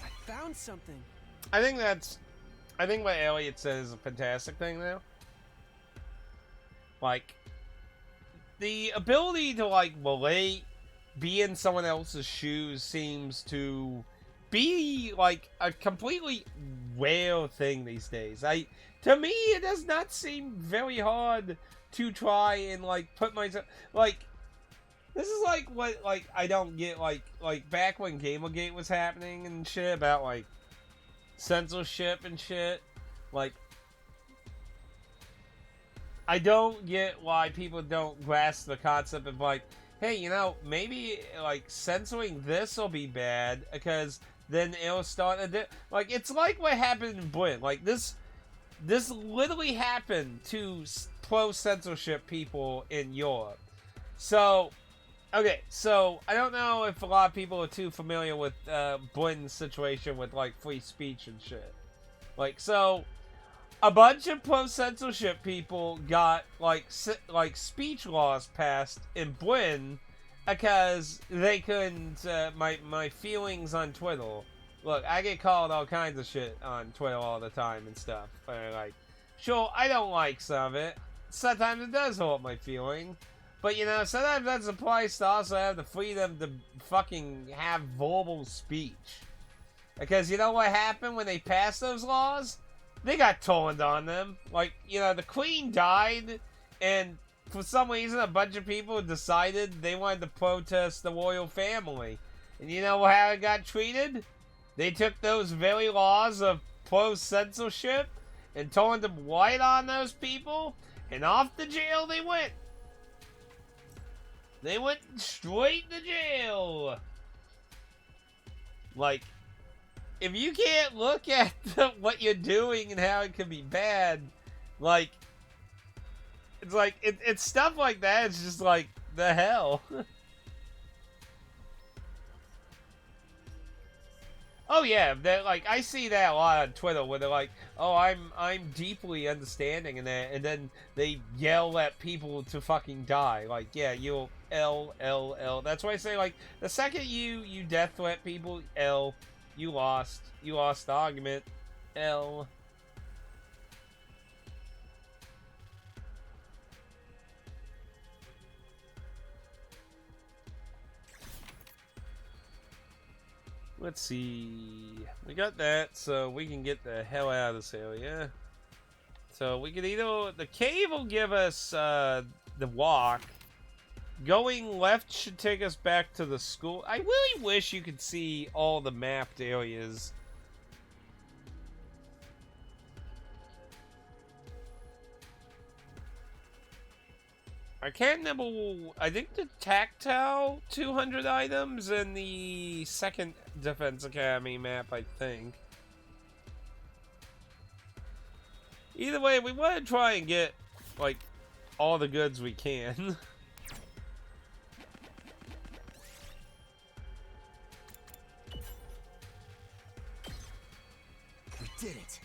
I found something. I think what Elliot said is a fantastic thing now. Like, the ability to, like, relate, be in someone else's shoes seems to be, like, a completely rare thing these days. To me, it does not seem very hard to try and, like, put myself, like, this is like what, like, I don't get, like back when Gamergate was happening and shit about, like, censorship and shit. Like, I don't get why people don't grasp the concept of, like, hey, you know, maybe, like, censoring this will be bad, because then it'll start like, it's like what happened in Britain. Like, this literally happened to pro-censorship people in Europe. So, okay, so I don't know if a lot of people are too familiar with Britain's situation with, like, free speech and shit. Like, so a bunch of pro-censorship people got, like speech laws passed in Britain because they couldn't, my feelings on Twitter. Look, I get called all kinds of shit on Twitter all the time and stuff. Like, sure, I don't like some of it. Sometimes it does hurt my feeling. But, you know, sometimes that's a price to also have the freedom to fucking have verbal speech. Because you know what happened when they passed those laws? They got turned on them. Like, you know, the Queen died, and for some reason a bunch of people decided they wanted to protest the royal family. And you know how it got treated? They took those very laws of pro-censorship and turned them right on those people, and off to jail they went. They went straight to jail. Like, if you can't look at what you're doing and how it can be bad, like, it's like, it's stuff like that. It's just like, the hell. Oh yeah, that, like, I see that a lot on Twitter where they're like, "Oh, I'm deeply understanding," and that, and then they yell at people to fucking die. Like, yeah, you'll L. That's why I say, like, the second you death threat people, L, you lost the argument, L. Let's see. We got that, so we can get the hell out of this area. So we can either... The cave will give us the walk. Going left should take us back to the school. I really wish you could see all the mapped areas. I can't remember. I think the tactile 200 items in the second Defense Academy map, I think. Either way, we want to try and get, like, all the goods we can. We did it.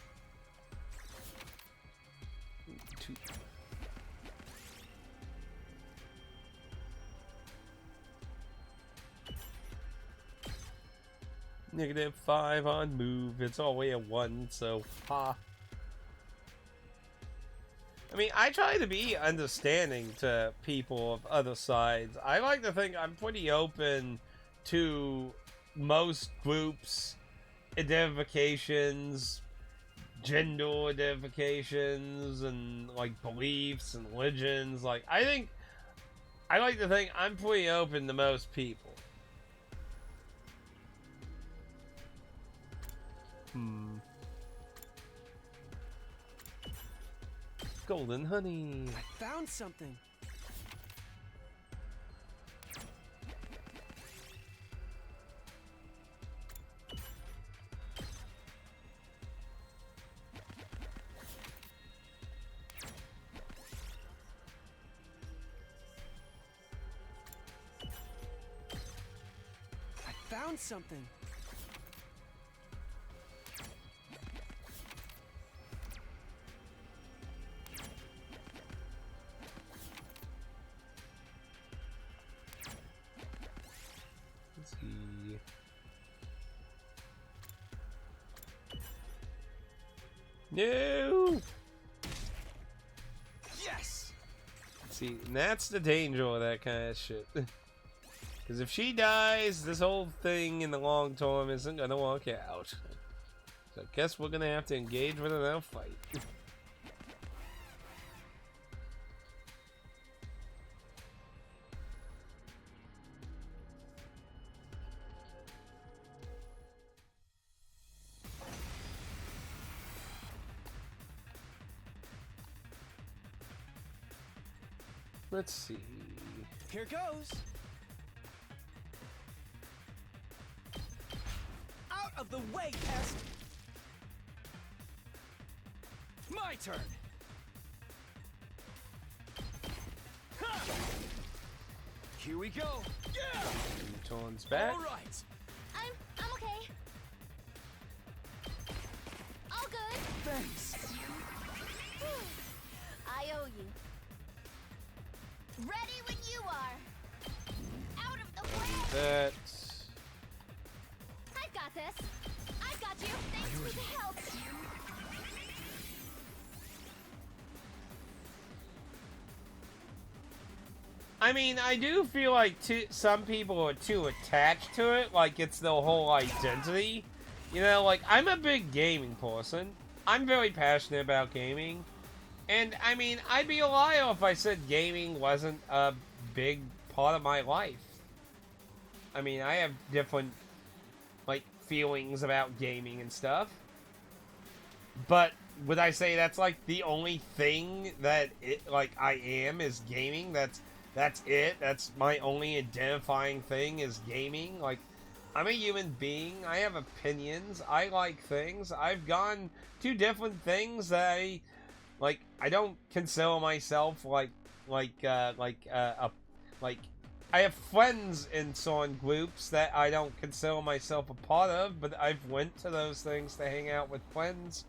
-5 on move. It's all the way at 1, so ha. I mean, I try to be understanding to people of other sides. I like to think I'm pretty open to most groups' identifications, gender identifications, and, like, beliefs and religions. Like, I like to think I'm pretty open to most people. Golden honey. I found something. found something. Let's see. No! Yes! See, and that's the danger of that kind of shit. Because if she dies, this whole thing in the long term isn't gonna work out. So I guess we're gonna have to engage with her and fight. Let's see. Here goes. Out of the way, pest. My turn! Ha! Here we go! Yeah! Tone's back. All right! I'm okay. All good. Thanks! I owe you. Ready when you are. Out of the way. That. I've got this. I've got you. Thanks for the help. I mean, I do feel like some people are too attached to it, like it's their whole identity. You know, like, I'm a big gaming person. I'm very passionate about gaming. And, I mean, I'd be a liar if I said gaming wasn't a big part of my life. I mean, I have different, like, feelings about gaming and stuff. But would I say that's, like, the only thing that, I am is gaming? That's it? That's my only identifying thing is gaming? Like, I'm a human being. I have opinions. I like things. I've gone to different things that I don't consider myself I have friends in certain groups that I don't consider myself a part of, but I've went to those things to hang out with friends.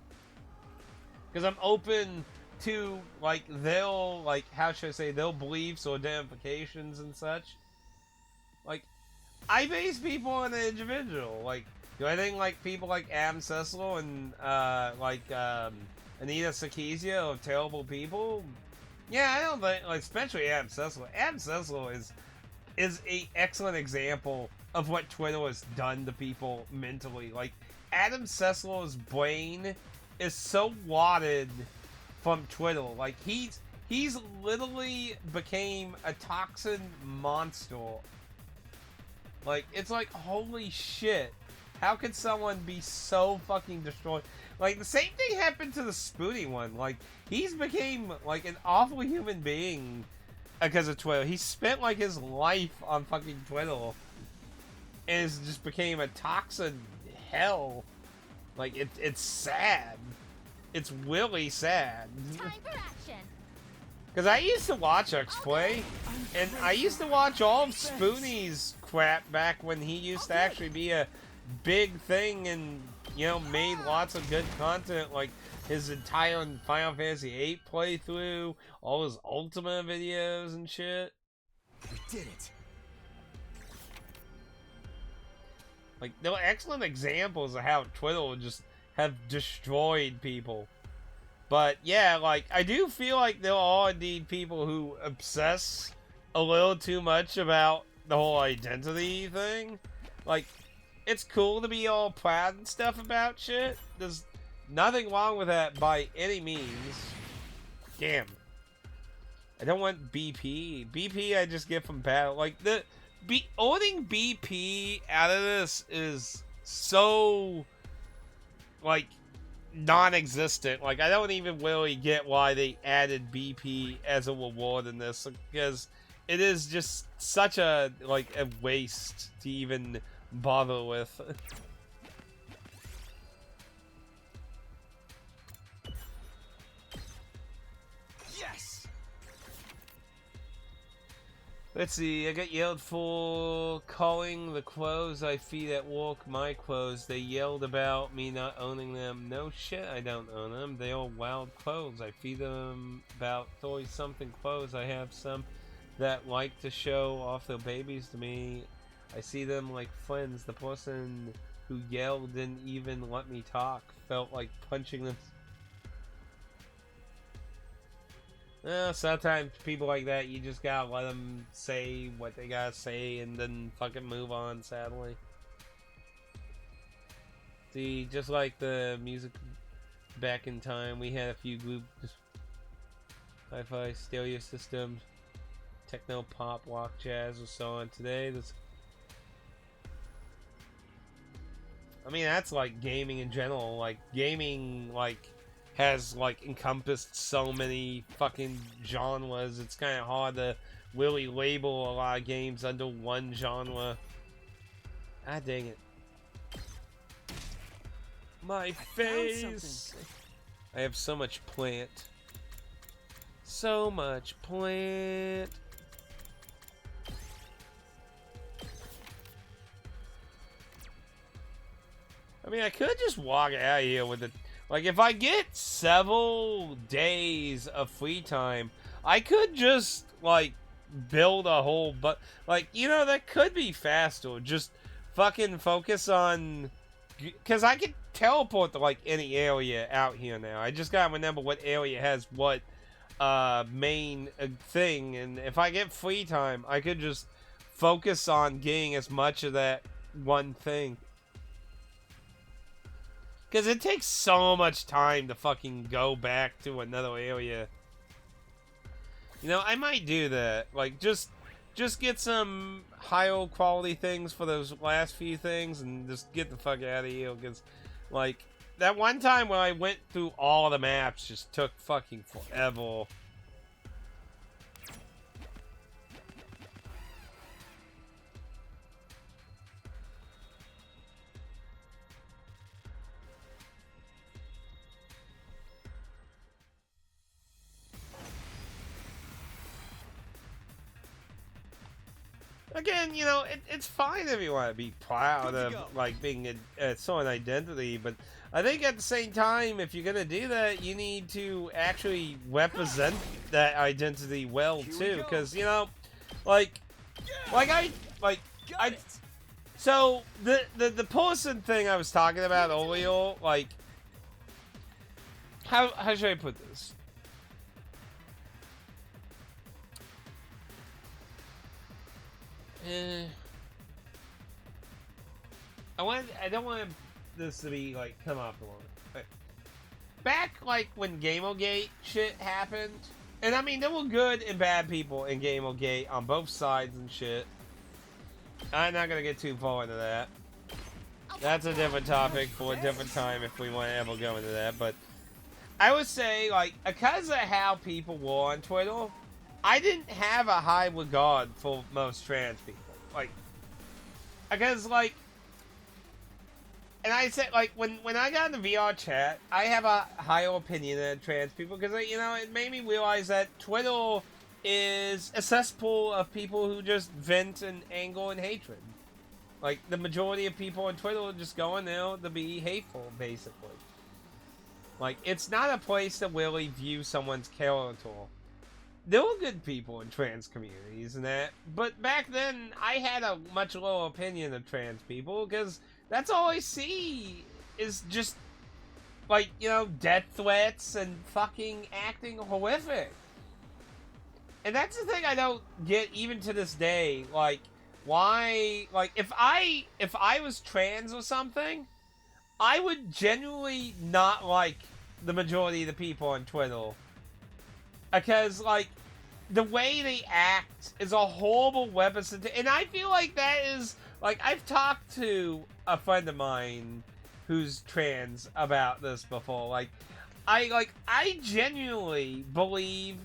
Because I'm open to, how should I say, their beliefs or identifications and such. Like, I base people on an individual. Like, do I think, people like Adam Sessler and, Anita Sarkeesian are terrible people? Yeah, I don't think, especially Adam Sessler. Adam Sessler is a excellent example of what Twitter has done to people mentally. Like, Adam Sessler's brain is so wadded from Twitter. Like, he's literally became a toxin monster. Like, it's like, holy shit. How could someone be so fucking destroyed? Like, the same thing happened to the Spoonie one. Like, he's became, an awful human being because of Twitter. He spent, his life on fucking Twitter. And it just became a toxin hell. Like, it's sad. It's really sad. Time for action. Because I used to watch X-Play, and I used to watch all of Spoonie's crap back when he used to actually be a big thing and, made lots of good content, like his entire Final Fantasy VIII playthrough, all his Ultima videos and shit. We did it! Like, there were excellent examples of how Twitter would just have destroyed people. But, yeah, I do feel like there are indeed people who obsess a little too much about the whole identity thing. Like, it's cool to be all proud and stuff about shit. There's nothing wrong with that by any means. Damn. I don't want BP. BP I just get from battle. Like, owning BP out of this is so, non-existent. Like, I don't even really get why they added BP as a reward in this, because it is just such a waste to even bother with. Let's see, I got yelled for calling the clothes I feed at work my clothes. They yelled about me not owning them. No shit, I don't own them. They are wild clothes. I feed them about 30-something clothes. I have some that like to show off their babies to me. I see them like friends. The person who yelled didn't even let me talk. Felt like punching them. Sometimes people like that, you just gotta let them say what they gotta say and then fucking move on, sadly. See, just like the music back in time, we had a few groups, hi-fi, stereo systems, techno, pop, rock, jazz, or so on. Today, I mean, that's like gaming in general. Like, gaming, like, has like encompassed so many fucking genres. It's kind of hard to really label a lot of games under one genre. Ah, dang it. My face! I have so much plant. So much plant. I mean, I could just walk out of here with it. Like, if I get several days of free time, I could just, like, build a whole... But, like, you know, that could be faster. Just fucking focus on... Because I can teleport to, like, any area out here now. I just gotta remember what area has what main thing. And if I get free time, I could just focus on getting as much of that one thing. Because it takes so much time to fucking go back to another area. You know, I might do that. Like, just get some higher quality things for those last few things and just get the fuck out of here. Because, like, that one time when I went through all the maps just took fucking forever. Again, you know, it's fine if you want to be proud of, like, being a certain identity, but I think at the same time, if you're gonna do that, you need to actually represent that identity well, too, because, you know, so, the person thing I was talking about earlier, like, how should I put this? I don't want this to be like come off the line. Back like when Gamergate shit happened, and I mean there were good and bad people in Gamergate on both sides and shit. I'm not gonna get too far into that. That's a different topic for a different time if we want to ever go into that. But I would say like because of how people were on Twitter, I didn't have a high regard for most trans people. Like, because, like, and I said, like, when I got in the VR chat, I have a higher opinion than trans people, because, you know, it made me realize that Twitter is a cesspool of people who just vent and anger and hatred. Like, the majority of people on Twitter just go in there to be hateful, basically. Like, it's not a place to really view someone's character. There were good people in trans communities and that, but back then I had a much lower opinion of trans people because that's all I see is just like, you know, death threats and fucking acting horrific. And that's the thing I don't get even to this day. Like, why? Like, if I was trans or something, I would genuinely not like the majority of the people on Twitter. Because, like, the way they act is a horrible representation. And I feel like that is, like, I've talked to a friend of mine who's trans about this before. Like, I genuinely believe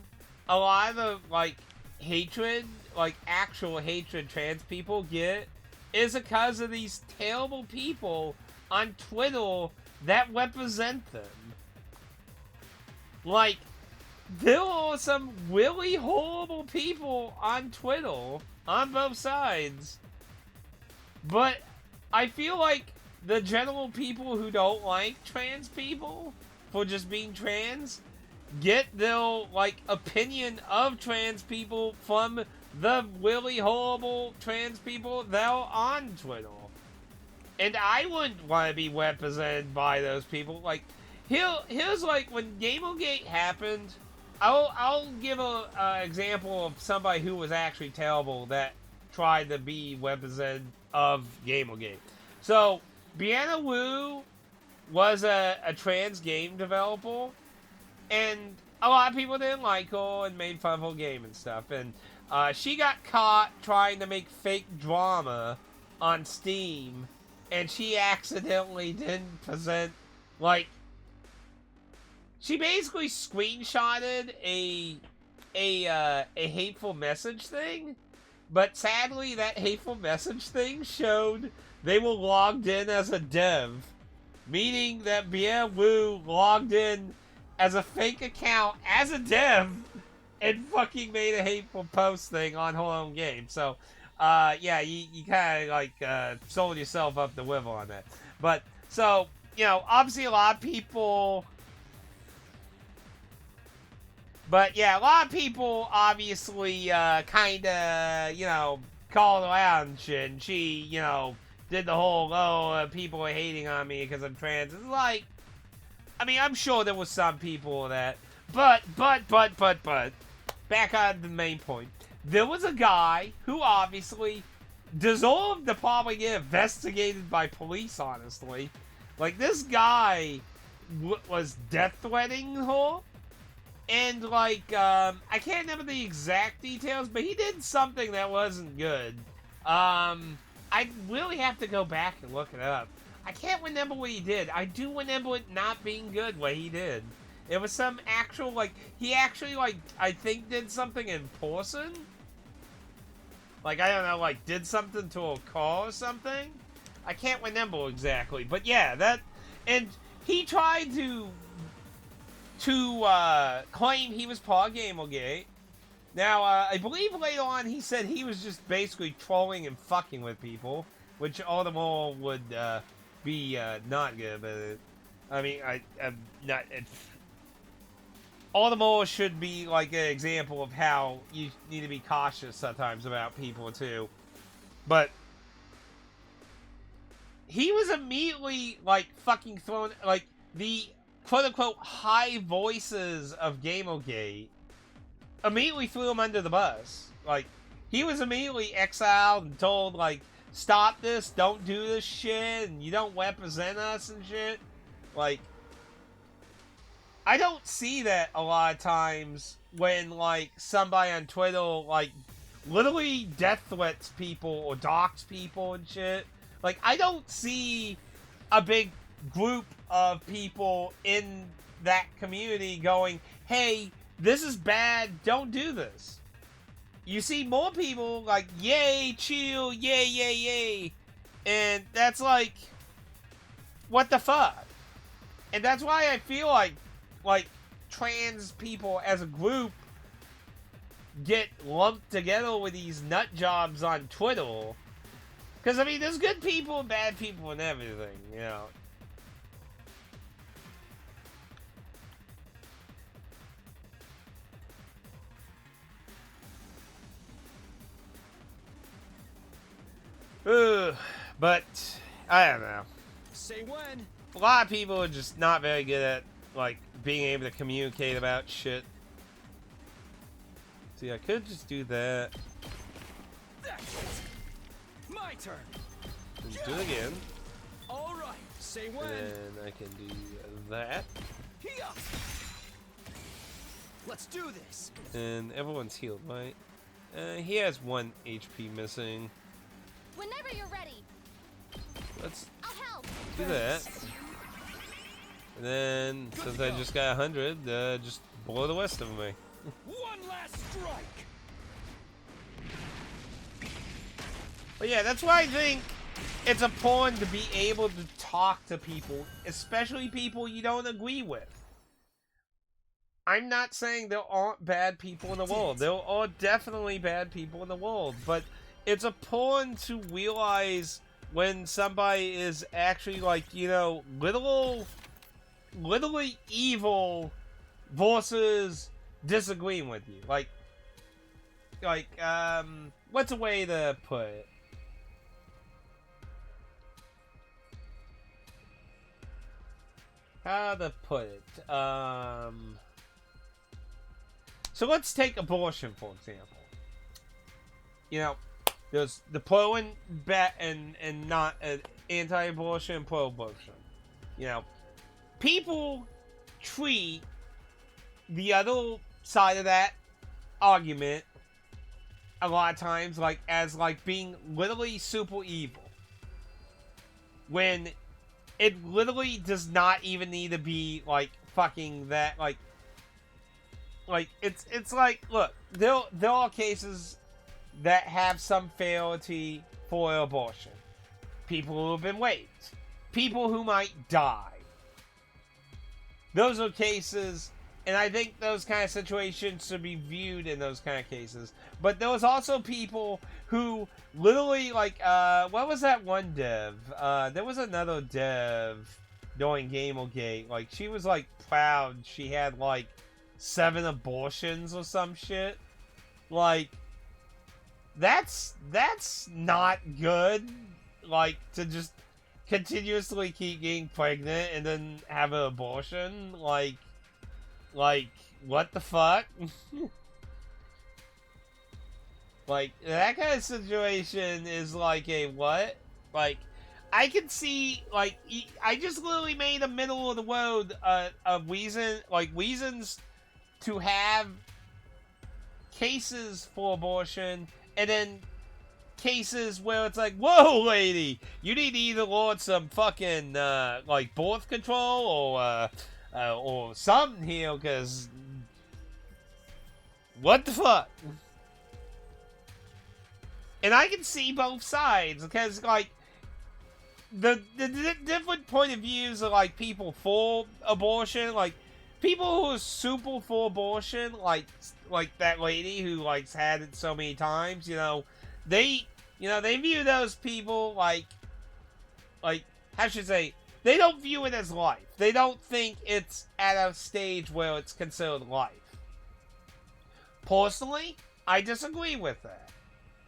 a lot of the, like, hatred, like, actual hatred trans people get is because of these terrible people on Twitter that represent them. Like, there are some really horrible people on Twitter on both sides. But I feel like the general people who don't like trans people for just being trans get their, like, opinion of trans people from the really horrible trans people that are on Twitter. And I wouldn't want to be represented by those people. Like, here's like, when Gamergate happened, I'll give a example of somebody who was actually terrible that tried to be represented of Gamergate. So, Brianna Wu was a trans game developer, and a lot of people didn't like her and made fun of her game and stuff. And she got caught trying to make fake drama on Steam, and she accidentally didn't present, like, she basically screenshotted a hateful message thing, but sadly that hateful message thing showed they were logged in as a dev, meaning that Brianna Wu logged in as a fake account as a dev and fucking made a hateful post thing on her own game. So, yeah, you kind of, like, sold yourself up the river on that. But, so, you know, obviously a lot of people... But, yeah, a lot of people obviously, kind of, you know, called her out and shit. And she, you know, did the whole, people are hating on me because I'm trans. It's like, I mean, I'm sure there was some people that... But, back on the main point. There was a guy who obviously deserved to probably get investigated by police, honestly. Like, this guy was death-threatening her. And, like, I can't remember the exact details, but he did something that wasn't good. I really have to go back and look it up. I can't remember what he did. I do remember it not being good, what he did. It was some actual, like, he actually, like, I think did something in person. Like, I don't know, like, did something to a car or something. I can't remember exactly. But, yeah, that, and he tried to claim he was part of Gamergate. Now, I believe later on he said he was just basically trolling and fucking with people, which all the more would be not good. But I mean, I'm not. All the more should be like an example of how you need to be cautious sometimes about people too. But he was immediately like fucking thrown, like the quote-unquote high voices of Gamergate immediately threw him under the bus. Like, he was immediately exiled and told, like, stop this, don't do this shit, and you don't represent us and shit. Like, I don't see that a lot of times when, like, somebody on Twitter, like, literally death threats people or dox people and shit. Like, I don't see a big group of people in that community going, hey, this is bad, don't do this. You see more people like, yay, chill, yay, yay, yay. And that's like, what the fuck? And that's why I feel like trans people as a group get lumped together with these nut jobs on Twitter. Because, I mean, there's good people and bad people and everything, you know. But, I don't know. Say when. A lot of people are just not very good at, like, being able to communicate about shit. See, I could just do that. That's it. My turn. And do it again. All right. Say when. And then I can do that. Here. Let's do this. And everyone's healed, right? He has 1 HP missing. Whenever you're ready, Let's I'll help. do that. And then, since I just got 100, just blow the rest of them away. One last strike. But yeah, that's why I think it's important to be able to talk to people, especially people you don't agree with. I'm not saying there aren't bad people in the world. There are definitely bad people in the world, but it's important to realize when somebody is actually like, you know, literally evil versus disagreeing with you. What's a way to put it? How to put it? So let's take abortion, for example. You know, there's the pro and not anti-abortion and pro-abortion. You know, people treat the other side of that argument a lot of times as being literally super evil, when it literally does not even need to be fucking that it's like, look, there are cases that have some fatality for abortion. People who have been raped. People who might die. Those are cases, and I think those kind of situations should be viewed in those kind of cases. But there was also people who literally, what was that one dev? There was another dev during Gamergate. She was, proud she had, 7 abortions or some shit. That's not good. To just continuously keep getting pregnant and then have an abortion. What the fuck? That kind of situation is a what? I can see, I just literally made a middle of the road of reasons to have cases for abortion, and then cases where it's whoa, lady, you need to either launch some fucking, birth control or something here, because what the fuck? And I can see both sides, because, the different point of views of, people for abortion, people who are super for abortion, like that lady who, had it so many times, they view those people how should I say, they don't view it as life. They don't think it's at a stage where it's considered life. Personally, I disagree with that.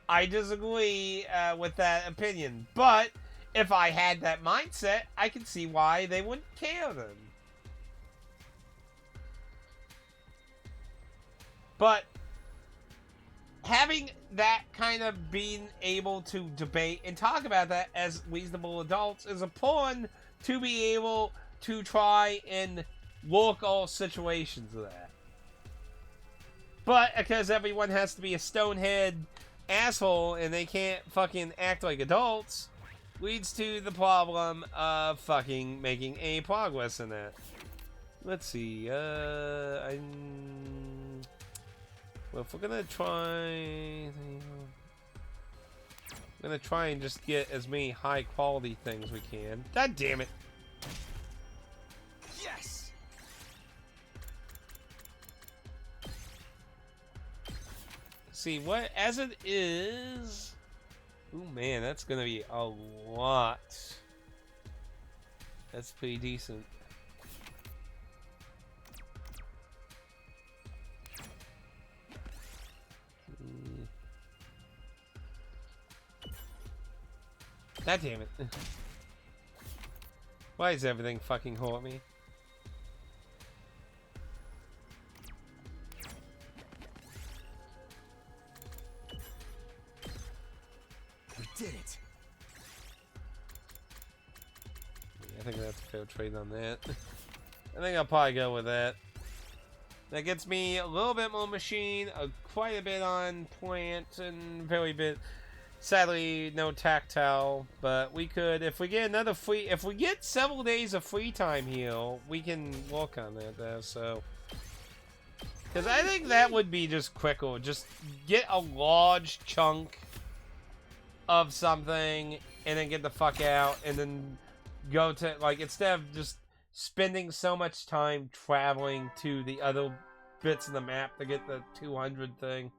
I disagree with that opinion. But if I had that mindset, I can see why they wouldn't care then. But having that kind of being able to debate and talk about that as reasonable adults is important to be able to try and work all situations of that. But because everyone has to be a stonehead asshole and they can't fucking act like adults, leads to the problem of fucking making any progress in that. Let's see, well, if we're gonna try and just get as many high quality things we can. God damn it. Yes. See what as it is. Ooh man, that's gonna be a lot. That's pretty decent. God damn it. Why is everything fucking hurt me? We did it. Yeah, I think that's a fair trade on that. I think I'll probably go with that. That gets me a little bit more machine, quite a bit on plant, and very bit. Sadly, no tactile, but we could, if we get several days of free time here, we can work on that though, so. Because I think that would be just quicker. Just get a large chunk of something, and then get the fuck out, and then go to, instead of just spending so much time traveling to the other bits of the map to get the 200 thing.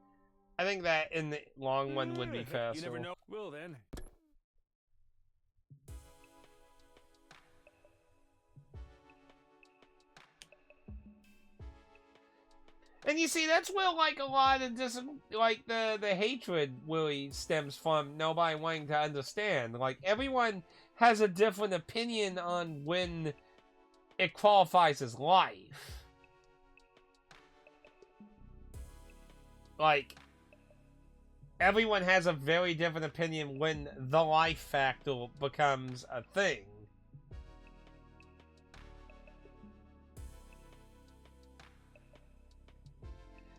I think that in the long run would be faster. You never know. Well then. And you see, that's where like a lot of like the hatred really stems from nobody wanting to understand. Like everyone has a different opinion on when it qualifies as life. Like everyone has a very different opinion when the life factor becomes a thing.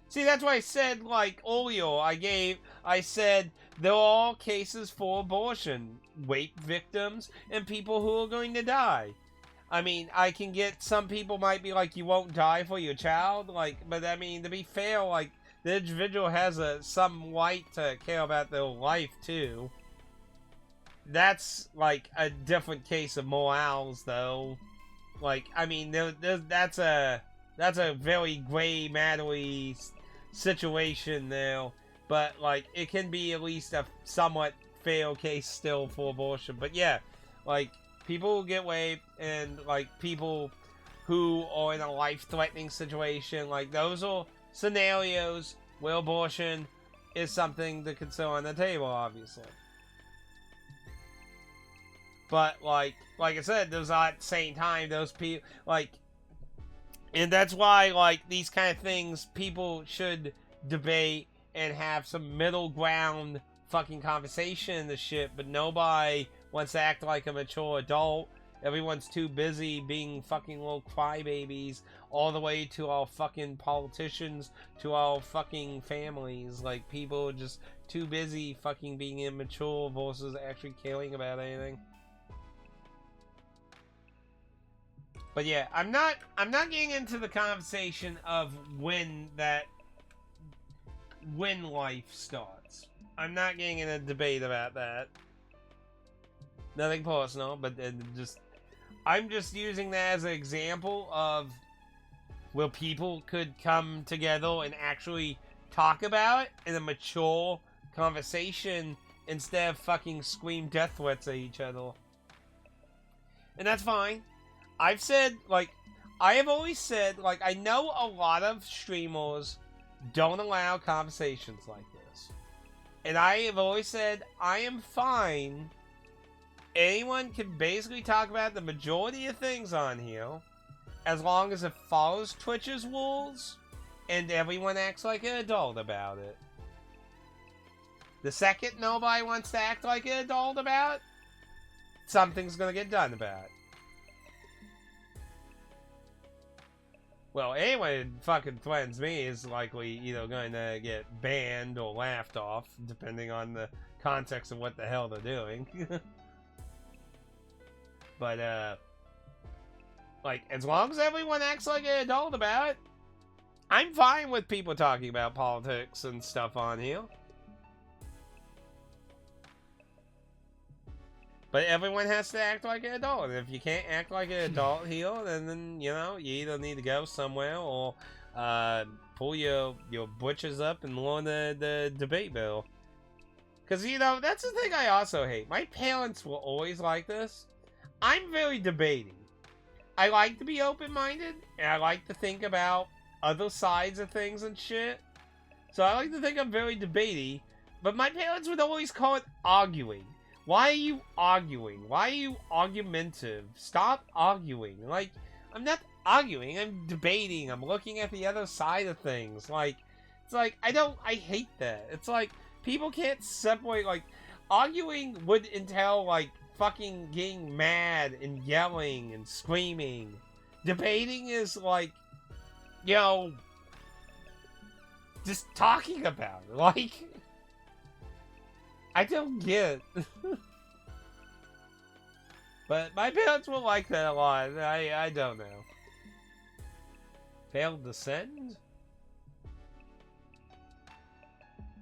See, that's why I said, like, earlier, I said, there are all cases for abortion, rape victims, and people who are going to die. I mean, I can get, some people might be like, you won't die for your child, like, but I mean, to be fair, like, the individual has some right to care about their life, too. That's, like, a different case of morals, though. Like, I mean, that's a very gray mattery situation there, but like it can be at least a somewhat fair case still for abortion. But yeah, like people who get raped and like people who are in a life-threatening situation, like those are scenarios where abortion is something to consider on the table, obviously. But like I said, there's at the same time those people like. And that's why, like, these kind of things, people should debate and have some middle ground fucking conversation in the shit, but nobody wants to act like a mature adult. Everyone's too busy being fucking little crybabies, all the way to our fucking politicians, to our fucking families. Like, people are just too busy fucking being immature versus actually caring about anything. But yeah, I'm not getting into the conversation of when life starts. I'm not getting in a debate about that. Nothing personal, but I'm just using that as an example of where people could come together and actually talk about it in a mature conversation instead of fucking scream death threats at each other. And that's fine. I've said, like, I have always said, like, I know a lot of streamers don't allow conversations like this. And I have always said, I am fine. Anyone can basically talk about the majority of things on here, as long as it follows Twitch's rules, and everyone acts like an adult about it. The second nobody wants to act like an adult about it, something's gonna get done about it. Well, anyone who fucking threatens me is likely either going to get banned or laughed off, depending on the context of what the hell they're doing. But, like, as long as everyone acts like an adult about it, I'm fine with people talking about politics and stuff on here. But everyone has to act like an adult. And if you can't act like an adult here, then you know, you either need to go somewhere or pull your butchers up and learn the debate bill. Because, you know, that's the thing I also hate. My parents were always like this. I'm very debating. I like to be open-minded, and I like to think about other sides of things and shit. So I like to think I'm very debatey, but my parents would always call it arguing. Why are you arguing? Why are you argumentative? Stop arguing. Like, I'm not arguing, I'm debating. I'm looking at the other side of things. Like, it's like, I hate that. It's like, people can't separate, like, arguing would entail, like, fucking getting mad and yelling and screaming. Debating is like, you know, just talking about it. Like, I don't get it. But my parents will like that a lot. I don't know. Failed to send?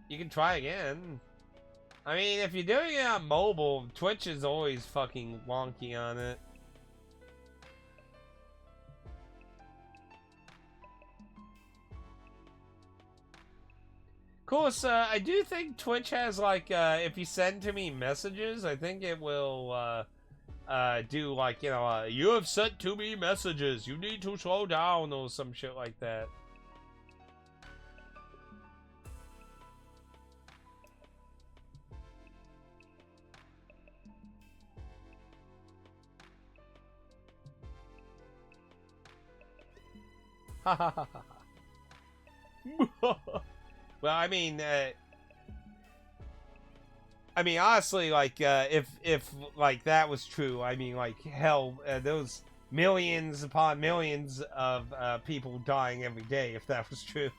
You can try again. I mean, if you're doing it on mobile, Twitch is always fucking wonky on it. Of course, I do think Twitch has, like, if you send to me messages, I think it will, do, like, you know, you have sent to me messages, you need to slow down, or some shit like that. Ha ha ha ha. Well, I mean, honestly, like, if like that was true, I mean, like, hell, those millions upon millions of people dying every day, if that was true.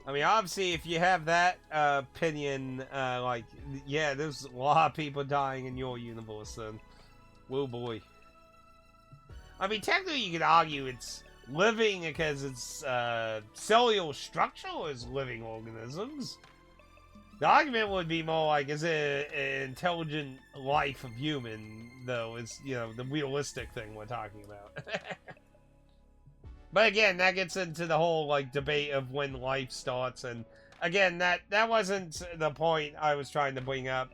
I mean, obviously, if you have that opinion, like, yeah, there's a lot of people dying in your universe, then, whoa boy. I mean, technically, you could argue it's living because it's cellular structure is living organisms. The argument would be more like, is it an intelligent life of human, though, is, you know, the realistic thing we're talking about. But again, that gets into the whole, like, debate of when life starts, and again, that wasn't the point I was trying to bring up.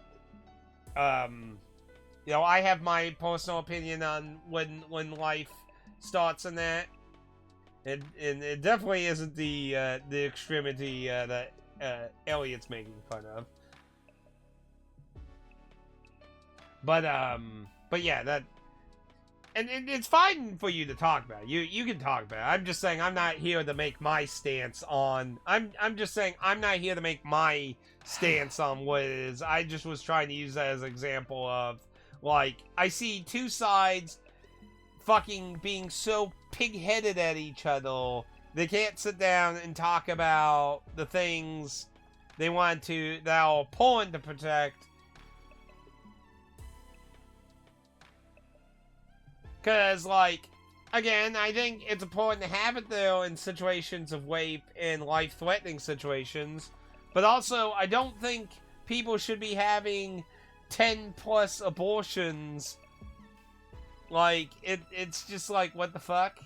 You know, I have my personal opinion on when life starts and that. And it definitely isn't the extremity that Elliot's making fun of. But yeah, that, and it's fine for you to talk about it. You can talk about it. I'm just saying I'm not here to make my stance on. I'm just saying I'm not here to make my stance on what it is. I just was trying to use that as an example of, like, I see two sides fucking being so pig-headed at each other, they can't sit down and talk about the things they want to, that are important to protect. Because, like, again, I think it's important to have it, though, in situations of rape and life-threatening situations. But also, I don't think people should be having 10+ abortions. Like, it's just like, what the fuck?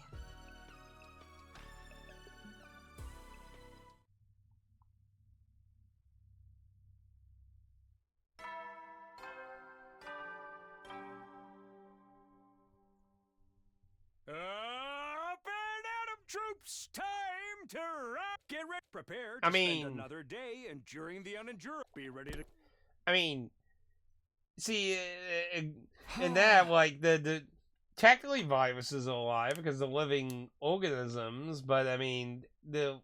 Up and Adam troops, time to rock. Get ready, prepare to I mean, spend another day enduring the unendurable. Be ready to. I mean, see, in that, like, the technically viruses are alive because they're living organisms, but I mean, the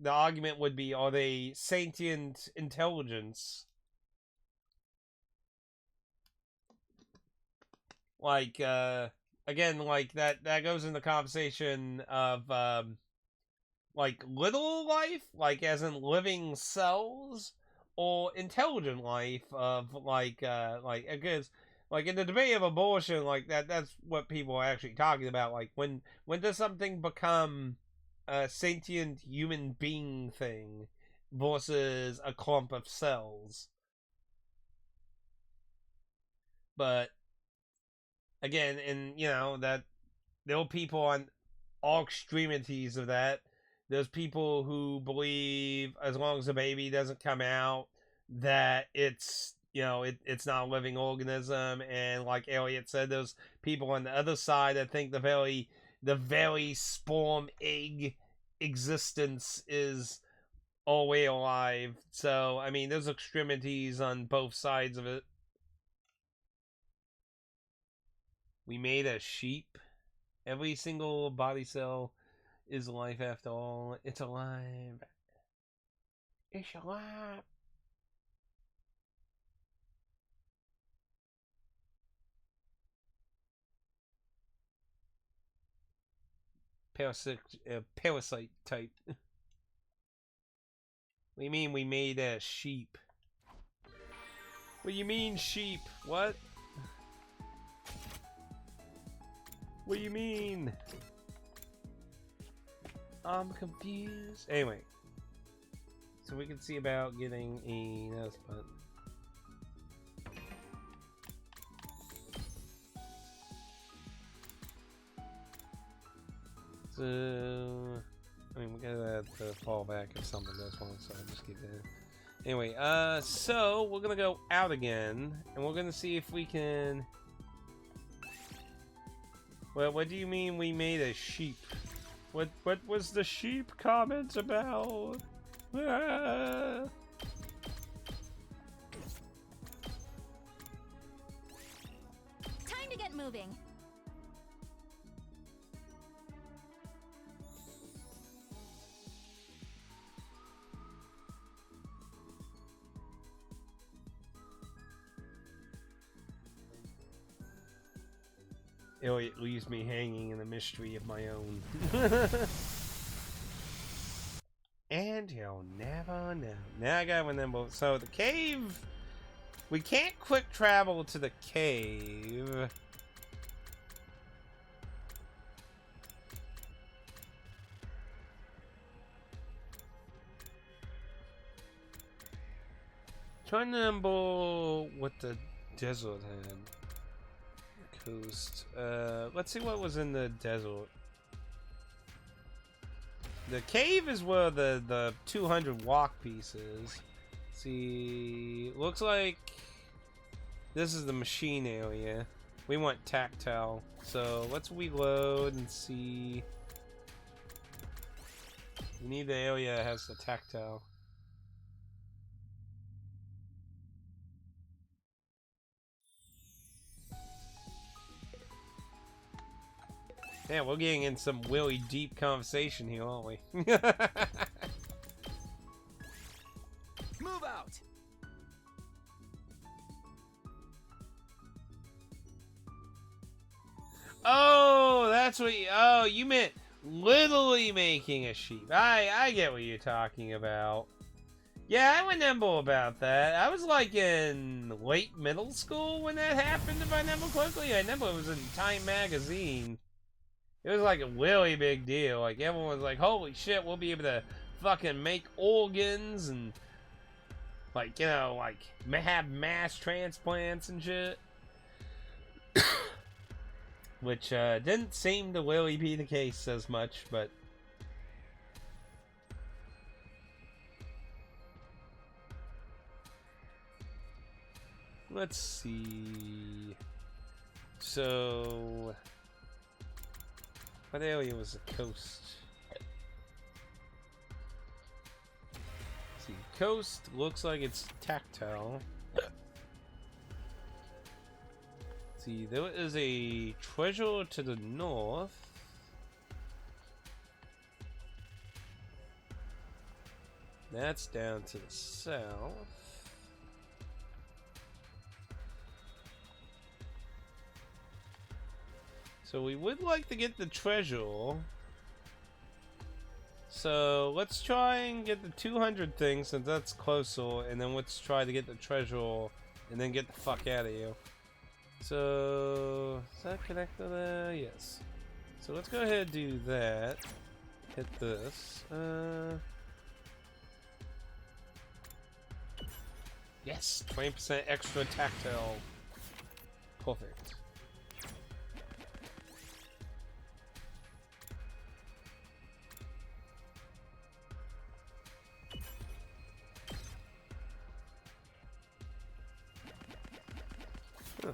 argument would be, are they sentient intelligence? Like, again, like, that goes in the conversation of, like, little life, like, as in living cells, or intelligent life of, like, because, like, in the debate of abortion, like, that's what people are actually talking about, like, when does something become a sentient human being thing versus a clump of cells? But again, and you know that there are people on all extremities of that. There's people who believe as long as the baby doesn't come out, that it's, you know, it's not a living organism, and like Elliot said, there's people on the other side that think the very sperm egg existence is all way alive. So I mean, there's extremities on both sides of it. We made a sheep. Every single body cell is life after all. It's alive. It's alive. Parasite type. What do you mean we made a sheep? What do you mean sheep? What? What do you mean? I'm confused. Anyway. So we can see about getting a nose button. So, I mean, we gotta have to fall back if something goes wrong, so I'll just keep it. Anyway, so we're gonna go out again, and we're gonna see if we can. Well, what do you mean we made a sheep? What was the sheep comment about? Ah. Time to get moving. It leaves me hanging in a mystery of my own. And you'll never know. Now I gotta remember. So the cave, we can't quick travel to the cave. Trying to remember what the desert had. Coast. Let's see what was in the desert. The cave is where the 200 walk pieces. See, looks like this is the machine area. We want tactile, so let's reload and see. We need the area that has the tactile. Yeah, we're getting in some really deep conversation here, aren't we? Move out! Oh, that's what you meant literally making a sheep. I get what you're talking about. Yeah, I remember about that. I was like in late middle school when that happened, if I remember correctly. I remember it was in Time magazine. It was like a really big deal. Like, everyone was like, holy shit, we'll be able to fucking make organs and, like, you know, like, have mass transplants and shit. Which, didn't seem to really be the case as much, but... Let's see... So... What area was the coast? See, coast looks like it's tactile. See, there is a treasure to the north. That's down to the south. So we would like to get the treasure. So let's try and get the 200 things since that's closer, and then let's try to get the treasure and then get the fuck out of here. So is that connected there? Yes. So let's go ahead and do that. Hit this. Yes, 20% extra tactile. Perfect. Huh.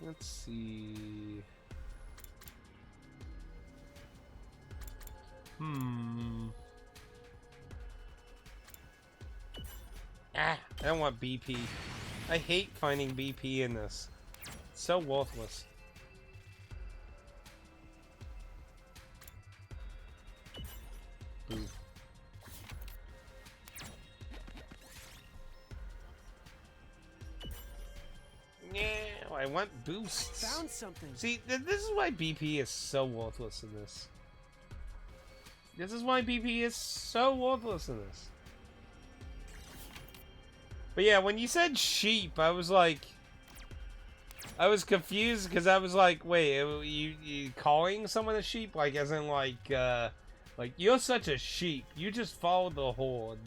Let's see. I don't want BP. I hate finding BP in this. It's so worthless. Boo. Yeah, I want boosts. Found something. See, this is why BP is so worthless in this. This is why BP is so worthless in this. But yeah, when you said sheep, I was like... I was confused because I was like, wait, you calling someone a sheep? Like, as in like, you're such a sheep. You just followed the horde.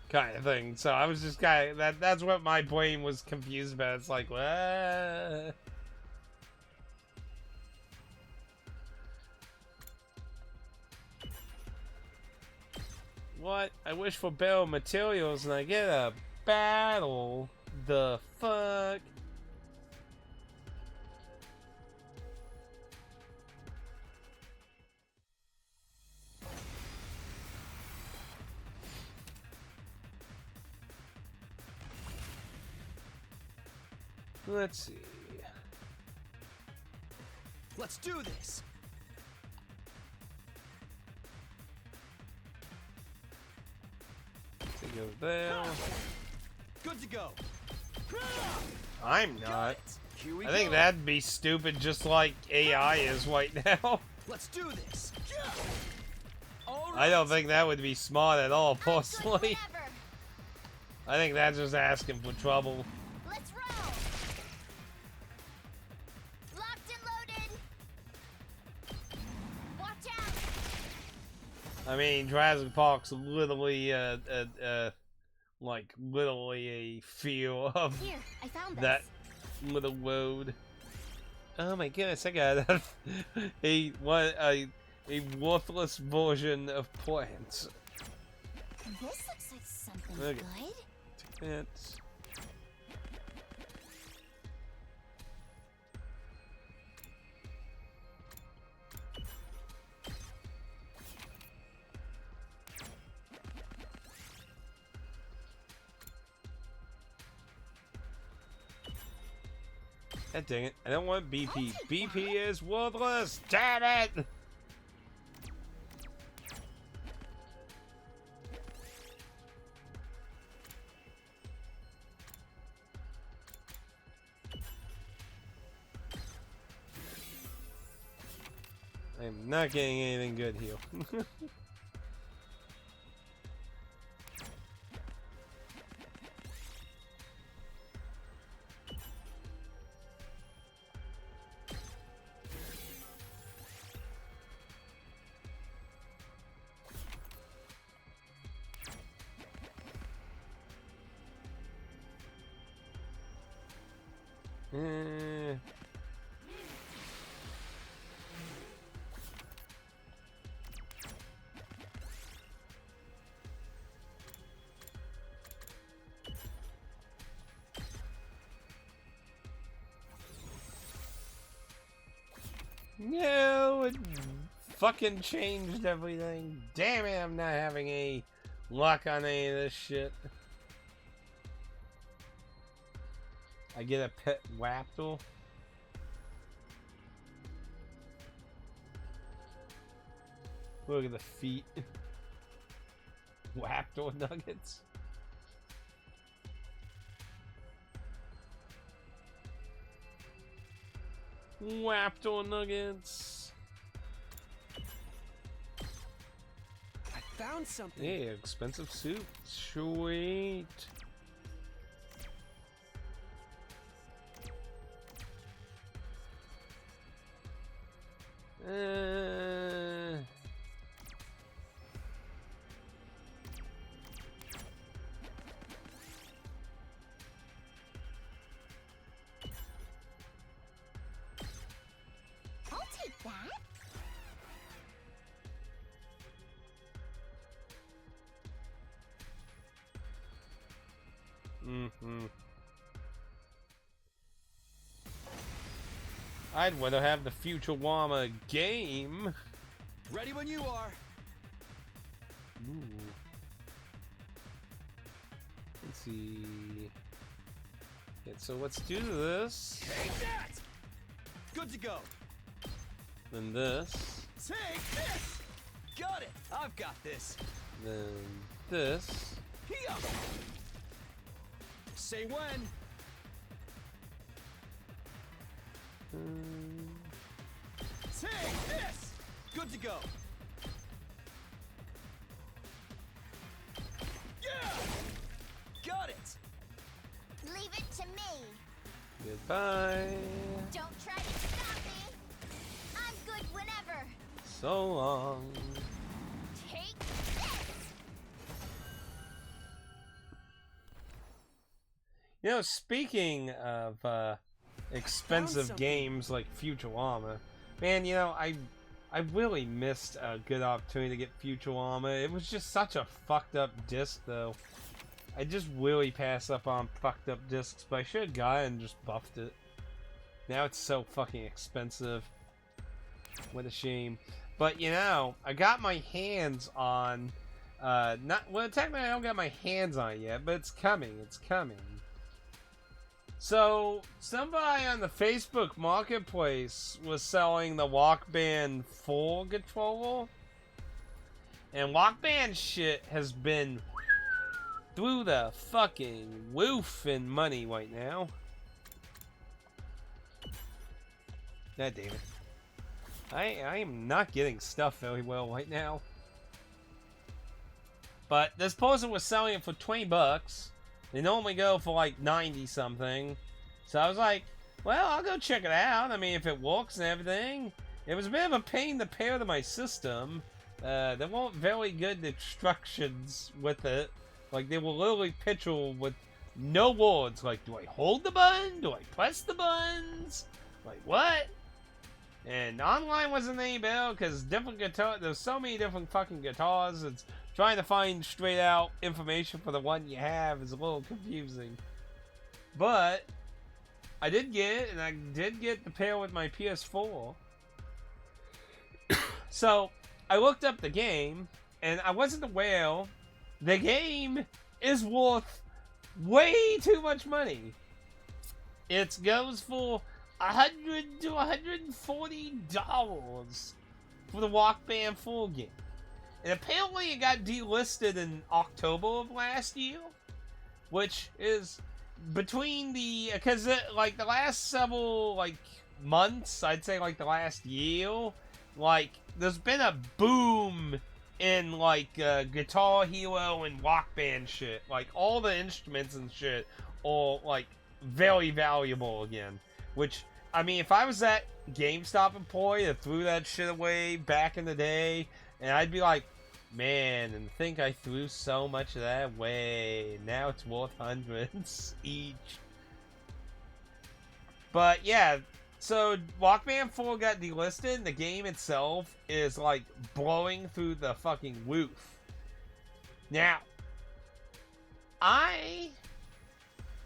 kind of thing. So I was just kind of that's what my brain was confused about. It's like, what? What? I wish for better materials and I get a battle. The fuck? Let's see. Let's do this. Take it there. Good to go. I'm not. Here we I think go. that'd be stupid, just like AI is right now. Let's do this. I don't think that would be smart at all, I'm good personally. whenever. I think that's just asking for trouble. Let's roll. Locked and loaded. Watch out. I mean, Jurassic Park's literally, like, literally a feel of Here, I found this. that little road. Oh my goodness, I got a worthless version of plants. This looks like something Okay. good. It's God dang it. I don't want BP. BP is worthless! Damn it! I'm not getting anything good here. No, it fucking changed everything. Damn it, I'm not having any luck on any of this shit. I get a pet raptor. Look at the feet. Raptor nuggets. Raptor nuggets. I found something. Yeah, expensive suit. Sweet. I'll take that. I'd rather have the Futurama game. Ready when you are. Ooh. Let's see. Yeah, so let's do this. Take that. Good to go. Then this. Take this. Got it. I've got this. Then this. Here. Say when. Take this. Good to go. Yeah. Got it. Leave it to me. Goodbye. Don't try to stop me. I'm good whenever. So long. Take this. You know, speaking of expensive games like Futurama, man, you know, I really missed a good opportunity to get Futurama. It was just such a fucked up disc, though. I just really pass up on fucked up discs, but I should have got it and just buffed it. Now it's so fucking expensive. What a shame. But, you know, I got my hands on, well, technically I don't got my hands on it yet, but it's coming, it's coming. So, somebody on the Facebook Marketplace was selling the Walkman 4 controller, and Walkman shit has been through the fucking roof in money right now. God damn it. I am not getting stuff very well right now. But this person was selling it for 20 bucks. They normally go for like 90 something. So I was like, well, I'll go check it out. I mean, if it works and everything. It was a bit of a pain to pair to my system. There weren't very good instructions with it. Like, they were literally pictured with no words. Like, do I hold the button? Do I press the buttons? Like, what? And online wasn't any better because different guitar. There's so many different fucking guitars. It's trying to find straight out information for the one you have is a little confusing. But I did get it, and I did get the pair with my PS4. So I looked up the game, and I wasn't aware the game is worth way too much money. It goes for $100 to $140 for the Walkman 4 game. And apparently it got delisted in October of last year, which is between the, because like the last several like months, I'd say like the last year, like there's been a boom in like Guitar Hero and Walkman shit. Like all the instruments and shit are like very valuable again. Which, I mean, if I was that GameStop employee that threw that shit away back in the day, and I'd be like, man, and think I threw so much of that away. Now it's worth hundreds each. But yeah, so Walkman 4 got delisted, and the game itself is like blowing through the fucking roof. Now, I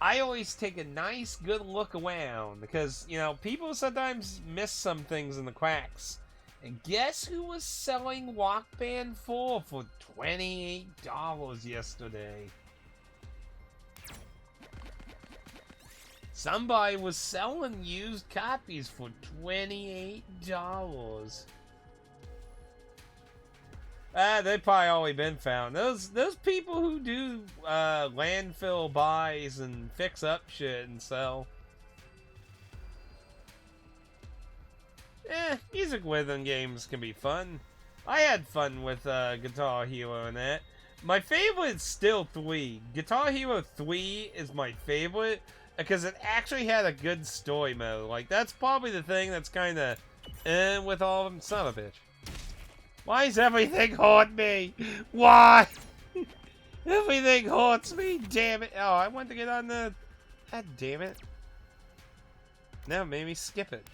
always take a nice, good look around because, you know, people sometimes miss some things in the cracks. And guess who was selling Walkman 4 for $28 yesterday? Somebody was selling used copies for $28. They've probably already been found. Those people who do landfill buys and fix up shit and sell. Music rhythm games can be fun. I had fun with Guitar Hero and that. My favorite is still 3. Guitar Hero 3 is my favorite because it actually had a good story mode. Like, that's probably the thing that's kind of with all of them. Son of a bitch. Why is everything hurt me? Why? Everything hurts me, damn it. Oh, I wanted to get on the... God damn it. Now it made me skip it.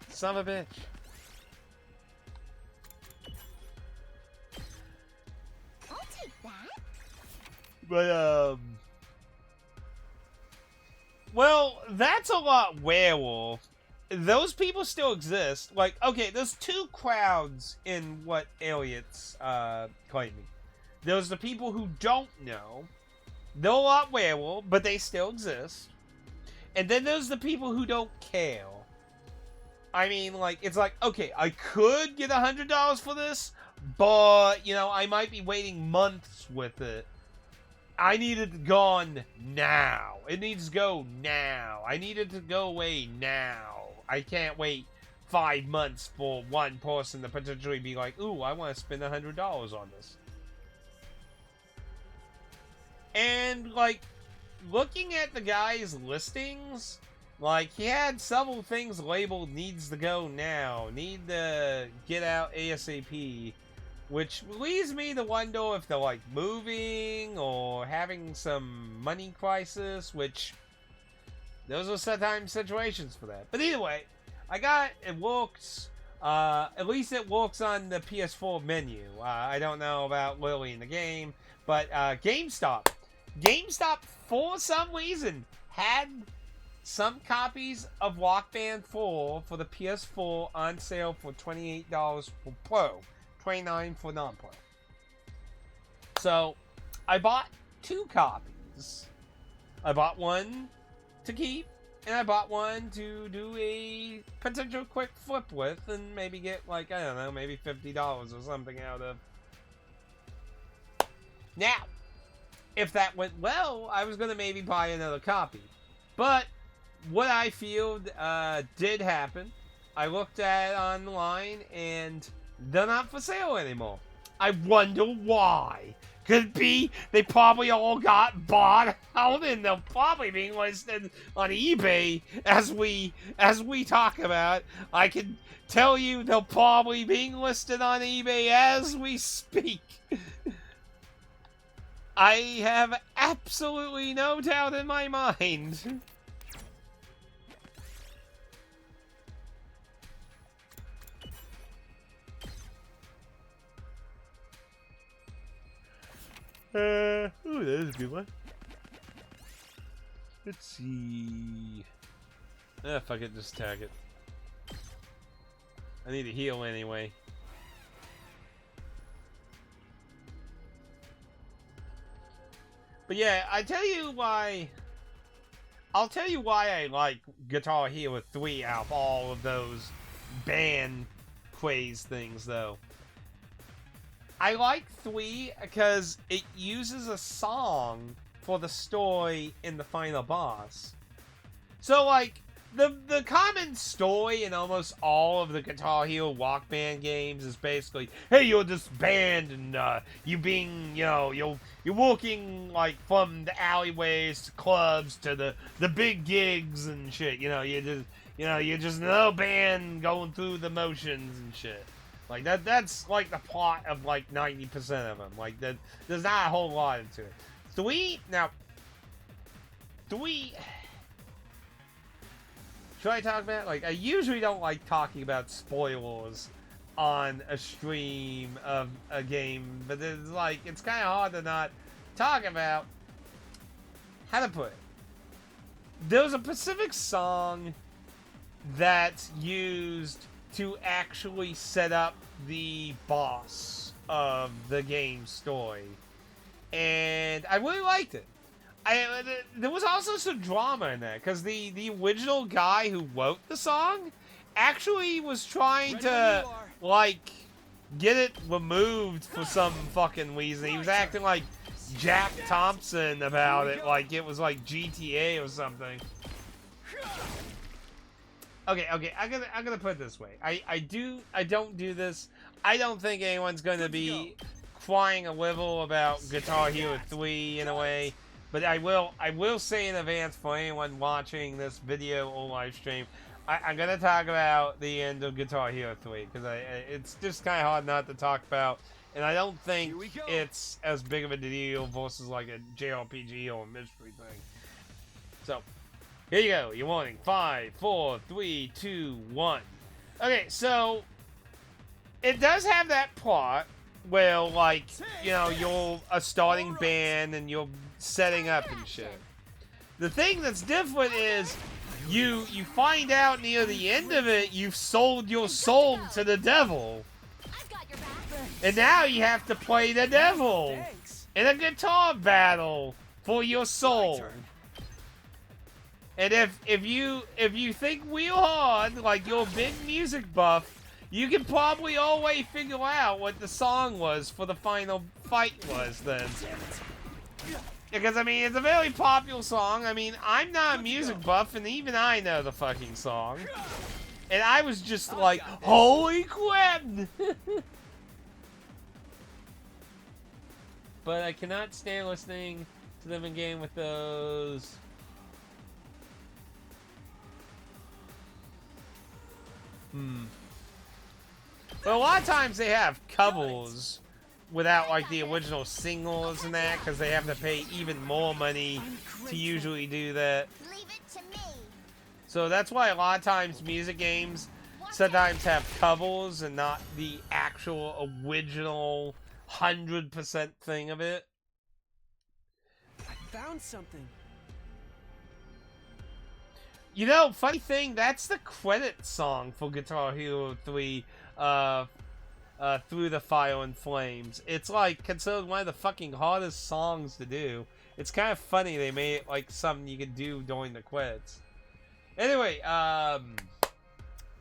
Son of a bitch. I'll take that. But, well, that's a lot werewolf. Those people still exist. Like, okay, there's 2 crowds in what Elliot's claiming. There's the people who don't know. They're a lot werewolf, but they still exist. And then there's the people who don't care. I mean, like, it's like, okay, I could get $100 for this, but, you know, I might be waiting months with it. I need it gone now. It needs to go now. I need it to go away now. I can't wait 5 months for one person to potentially be like, ooh, I want to spend $100 on this. And, like, looking at the guy's listings, like, he had several things labeled needs to go now, need to get out ASAP. which leads me to wonder if they're like moving or having some money crisis, which those are sometimes situations for that. But either way, it works. At least it works on the PS4 menu. I don't know about Lily in the game, but GameStop, for some reason had some copies of Rock Band 4 for the PS4 on sale for $28 for Pro, $29 for non-Pro. So I bought 2 copies. I bought one to keep, and I bought one to do a potential quick flip with and maybe get, like, I don't know, maybe $50 or something out of. Now, if that went well, I was going to maybe buy another copy. But what I feel did happen, I looked at it online, and they're not for sale anymore. I wonder why. Could be they probably all got bought out and they're probably being listed on eBay as we talk about. I can tell you they're probably being listed on eBay as we speak. I have absolutely no doubt in my mind. Ooh, that is a good one. Let's see. Fuck it, just tag it. I need to heal anyway. But yeah, I'll tell you why I like Guitar Hero 3 out of all of those band craze things, though. I like 3 because it uses a song for the story in the final boss. So, like, the common story in almost all of the Guitar Hero Rock Band games is basically, hey, you're this band and you being, you're walking, like, from the alleyways to clubs to the big gigs and shit. You're just another band going through the motions and shit. Like, that's, like, the plot of, like, 90% of them. Like, there's not a whole lot into it. 3, should I talk about it? Like, I usually don't like talking about spoilers on a stream of a game, but it's, like, it's kind of hard to not talk about. How to put it? There's a specific song that's used to actually set up the boss of the game story, and I really liked it. There was also some drama in that because the original guy who wrote the song actually was trying to, like, get it removed for some fucking reason. He was acting like Jack Thompson about it, like it was like GTA or something. Okay, I'm gonna put it this way. I don't do this. I don't think anyone's gonna be crying a little about Guitar Hero 3 in a way, but I will say in advance for anyone watching this video or live stream, I'm gonna talk about the end of Guitar Hero 3 because it's just kind of hard not to talk about, and I don't think it's as big of a deal versus like a JRPG or a mystery thing. So. Here you go, your warning. 5, 4, 3, 2, 1. Okay, so it does have that plot where, like, you're a starting band and you're setting up and shit. The thing that's different is you find out near the end of it you've sold your soul to the devil. And now you have to play the devil in a guitar battle for your soul. And if you think real hard, like you're a big music buff, you can probably always figure out what the song was for the final fight was then. Because, I mean, it's a very popular song. I mean, I'm not a music buff, and even I know the fucking song. And I was just like, holy crap! But I cannot stand listening to them in game with those. But a lot of times they have covers without like the original singles and that, because they have to pay even more money to usually do that. Leave it to me. So that's why a lot of times music games sometimes have covers and not the actual original 100% thing of it. I found something. You know, funny thing, that's the credit song for Guitar Hero 3, Through the Fire and Flames. It's like considered one of the fucking hardest songs to do. It's kind of funny they made it like something you could do during the credits. Anyway, at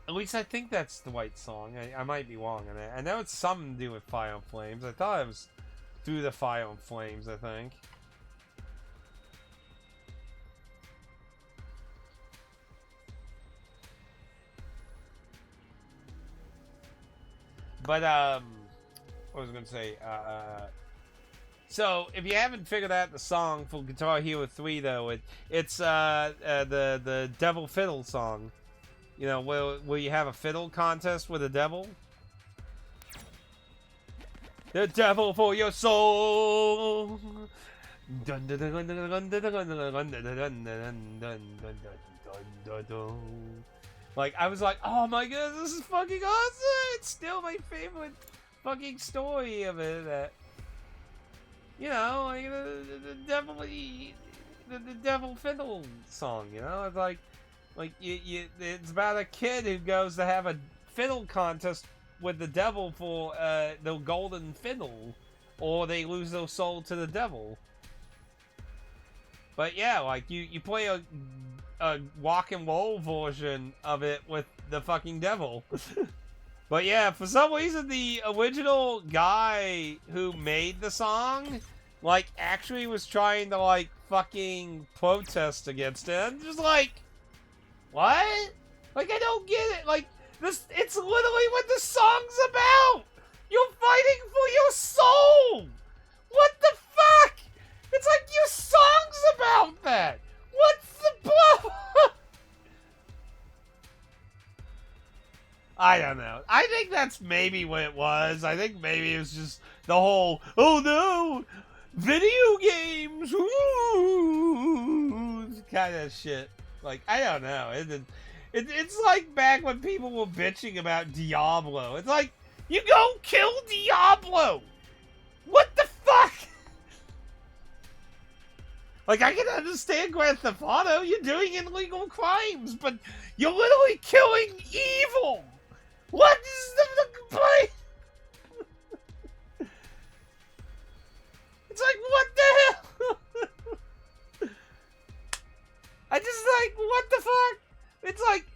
least I think that's the right song. I might be wrong on that. I know it's something to do with Fire and Flames. I thought it was Through the Fire and Flames, I think. But, what was I going to say? So, if you haven't figured out the song for Guitar Hero 3, though, it's the Devil Fiddle song. You know, where you have a fiddle contest with a devil. The devil for your soul. Like, I was like, oh my god, this is fucking awesome! It's still my favorite fucking story of it. You know, like the devil fiddle song. You know, it's like it's about a kid who goes to have a fiddle contest with the devil for the golden fiddle, or they lose their soul to the devil. But yeah, like you play a rock and roll version of it with the fucking devil. But yeah, for some reason the original guy who made the song, like, actually was trying to, like, fucking protest against it. I'm just like, what? Like, I don't get it. Like, this, it's literally what the song's about. You're fighting for your soul. What the fuck? It's like your song's about that. What's the problem? I don't know. I think that's maybe what it was. I think maybe it was just the whole, oh no, video games, ooh, kind of shit. Like, I don't know. It's like back when people were bitching about Diablo. It's like, you go kill Diablo. What the fuck? Like, I can understand Grand Theft Auto. You're doing illegal crimes, but you're literally killing evil. What is the complaint? It's like, what the hell? I just like, what the fuck? It's like,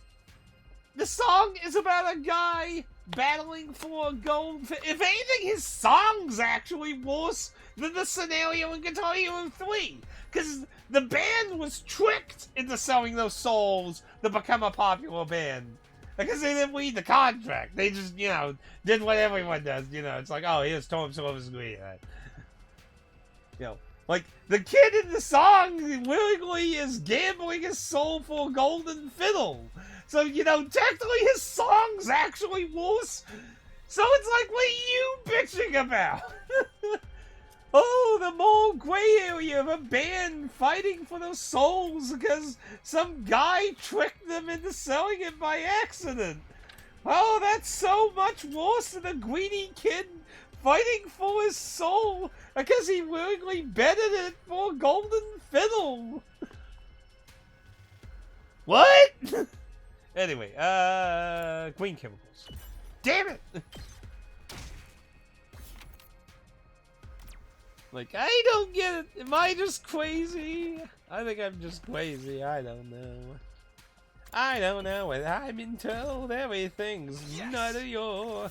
the song is about a guy battling for a gold. If anything, his song's actually worse than the scenario in Guitar Hero 3. Because the band was tricked into selling those souls to become a popular band. Because they didn't read the contract. They just, you know, did what everyone does. You know, it's like, oh, here's Tom Silver's agree. You know, like, the kid in the song willingly is gambling his soul for a golden fiddle. So, you know, technically his song's actually worse. So it's like, what are you bitching about? Oh, the more gray area of a band fighting for their souls because some guy tricked them into selling it by accident. Oh, that's so much worse than a greedy kid fighting for his soul because he willingly betted it for a golden fiddle. What? Anyway, green chemicals. Damn it! Like, I don't get it. Am I just crazy? I think I'm just crazy. I don't know. I don't know. And I've been told everything's none of yours.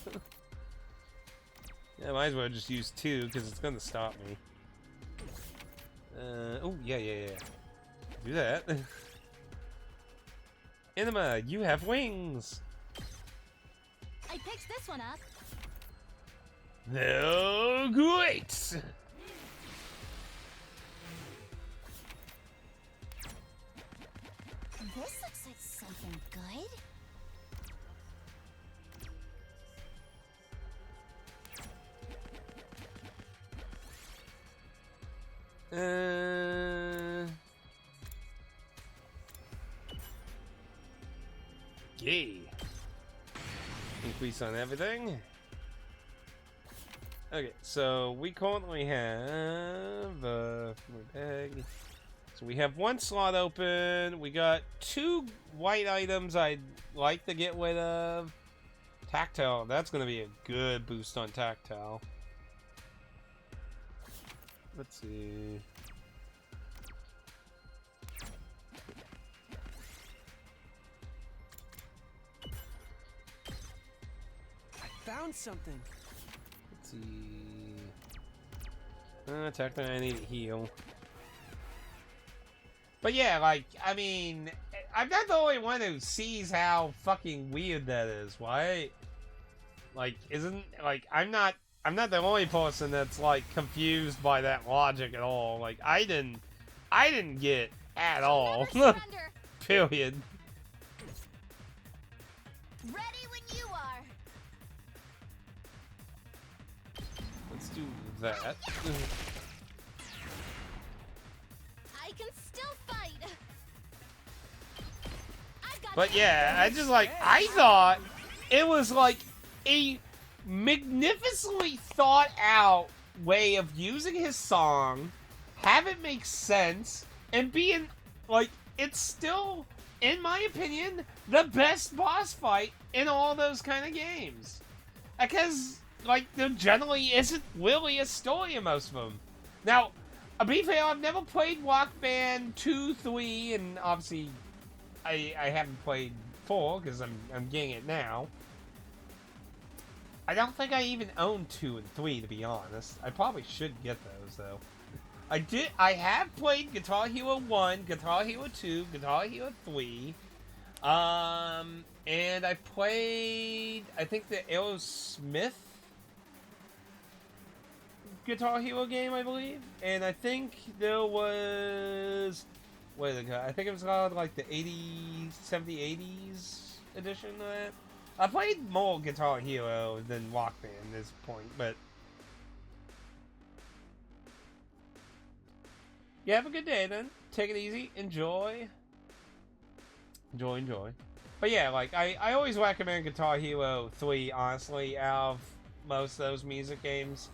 Yeah, might as well just use 2 because it's gonna stop me. Oh, yeah. Do that. Enema, you have wings. I picked this one up. Oh, great. This looks like something good. Yay. Increase on everything. Okay, so we currently have bag. So we have one slot open. We got 2 white items I'd like to get rid of. Tactile, that's going to be a good boost on tactile. Let's see. I found something. Let's see. Tactile, I need to heal. But yeah, like, I mean, I'm not the only one who sees how fucking weird that is, right? Like, I'm not the only person that's like confused by that logic at all. Like, I didn't get at all. Never surrender. Period. Ready when you are. Let's do that. I can still fight. I've got But you. yeah, I thought it was like a magnificently thought out way of using his song, have it make sense, and being like, it's still, in my opinion, the best boss fight in all those kind of games. Because, like, there generally isn't really a story in most of them. Now, to be fair, I've never played Rock Band 2, 3, and obviously I haven't played 4 because I'm getting it now. I don't think I even own 2 and 3, to be honest. I probably should get those though. I have played Guitar Hero 1, Guitar Hero 2, Guitar Hero 3. And I played, I think, the Aerosmith Guitar Hero game, I believe. And I think there was, where did it go? I think it was called like the 80s, 70s, 80s edition of that. I played more Guitar Hero than Rock Band at this point, but yeah, have a good day then. Take it easy. Enjoy. Enjoy. But yeah, like, I always recommend Guitar Hero 3, honestly, out of most of those music games.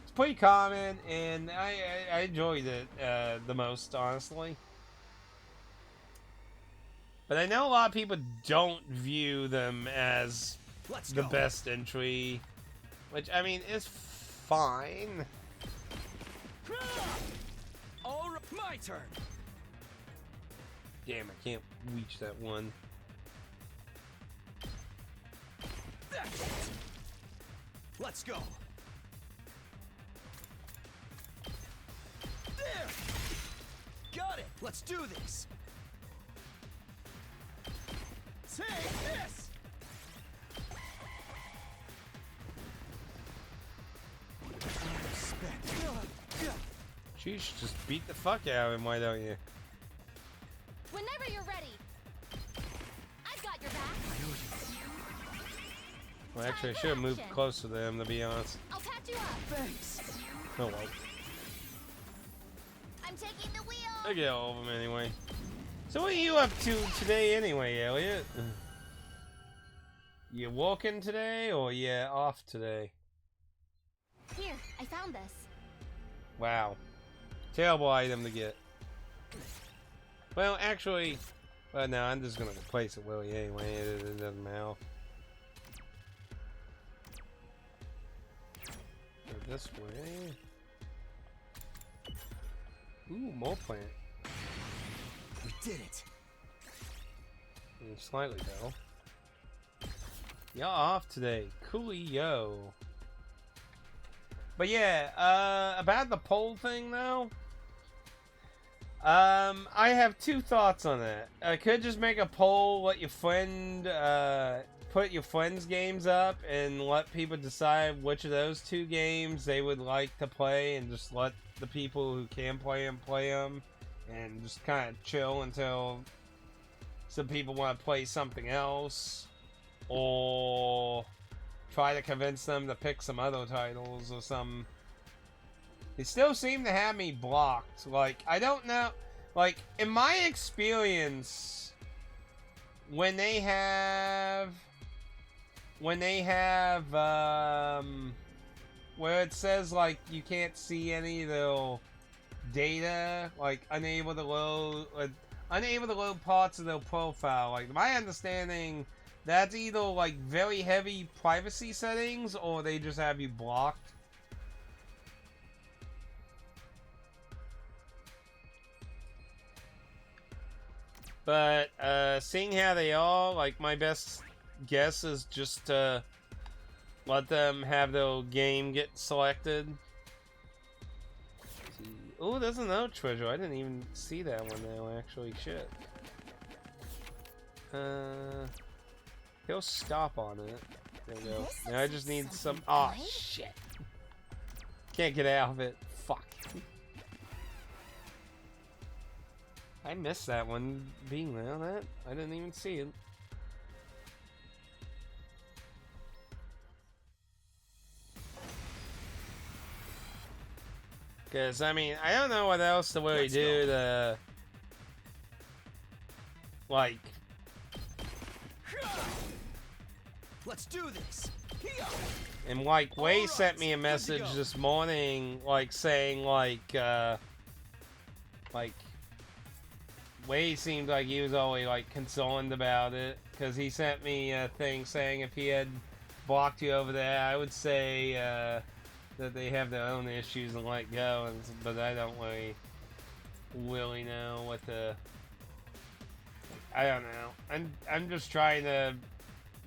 It's pretty common, and I enjoyed it the most, honestly. But I know a lot of people don't view them as the best entry, which, I mean, is fine. All right, my turn. Damn, I can't reach that one. That's it. Let's go. There. Got it. Let's do this. Take this. Sheesh, just beat the fuck out of him, why don't you? Whenever you're ready. I've got your back. Well, actually, I should have moved closer to him, to be honest. I'll patch you up. Thanks. Oh well. I'm taking the wheel. I get all of them anyway. So what are you up to today anyway, Elliot? You walking today, or you off today? Here, I found this. Wow. Terrible item to get. Well, actually, well, no, I'm just gonna replace it, Willie, anyway. It doesn't matter. Go this way. Ooh, more plant. We did it. Slightly, though. Y'all off today. Coolio. But yeah, about the poll thing, though. I have 2 thoughts on that. I could just make a poll, let your friend, put your friend's games up, and let people decide which of those 2 games they would like to play, and just let the people who can play them, and just kind of chill until some people want to play something else, or try to convince them to pick some other titles or some They still seem to have me blocked. Like, I don't know. Like, in my experience, when they have, where it says, like, you can't see any of the data, like, unable to load parts of their profile. Like, my understanding, that's either, like, very heavy privacy settings, or they just have you blocked. But, seeing how they are, like, my best guess is just to let them have their game get selected. Oh, there's another treasure. I didn't even see that one now, actually. Shit. He'll stop on it. There we go. Now I just need some... Oh, shit. Can't get out of it. Fuck. I missed that one being there. That I didn't even see it. Because, I mean, I don't know what else to really do to, like... Let's do this. And, like, Wei sent me a message this morning, like, saying, like, Wei seemed like he was always, like, concerned about it. Because he sent me a thing saying if he had blocked you over there, I would say, that they have their own issues and let go, but I don't really know what the... I don't know. I'm just trying to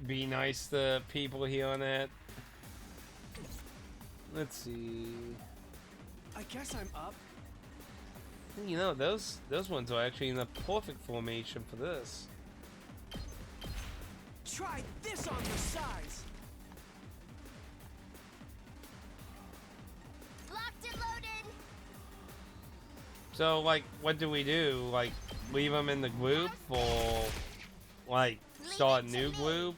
be nice to people here on that. Let's see. I guess I'm up. You know, those ones are actually in the perfect formation for this. Try this on the sides. So, like, what do we do? Like, leave them in the group, or, like, start a new group?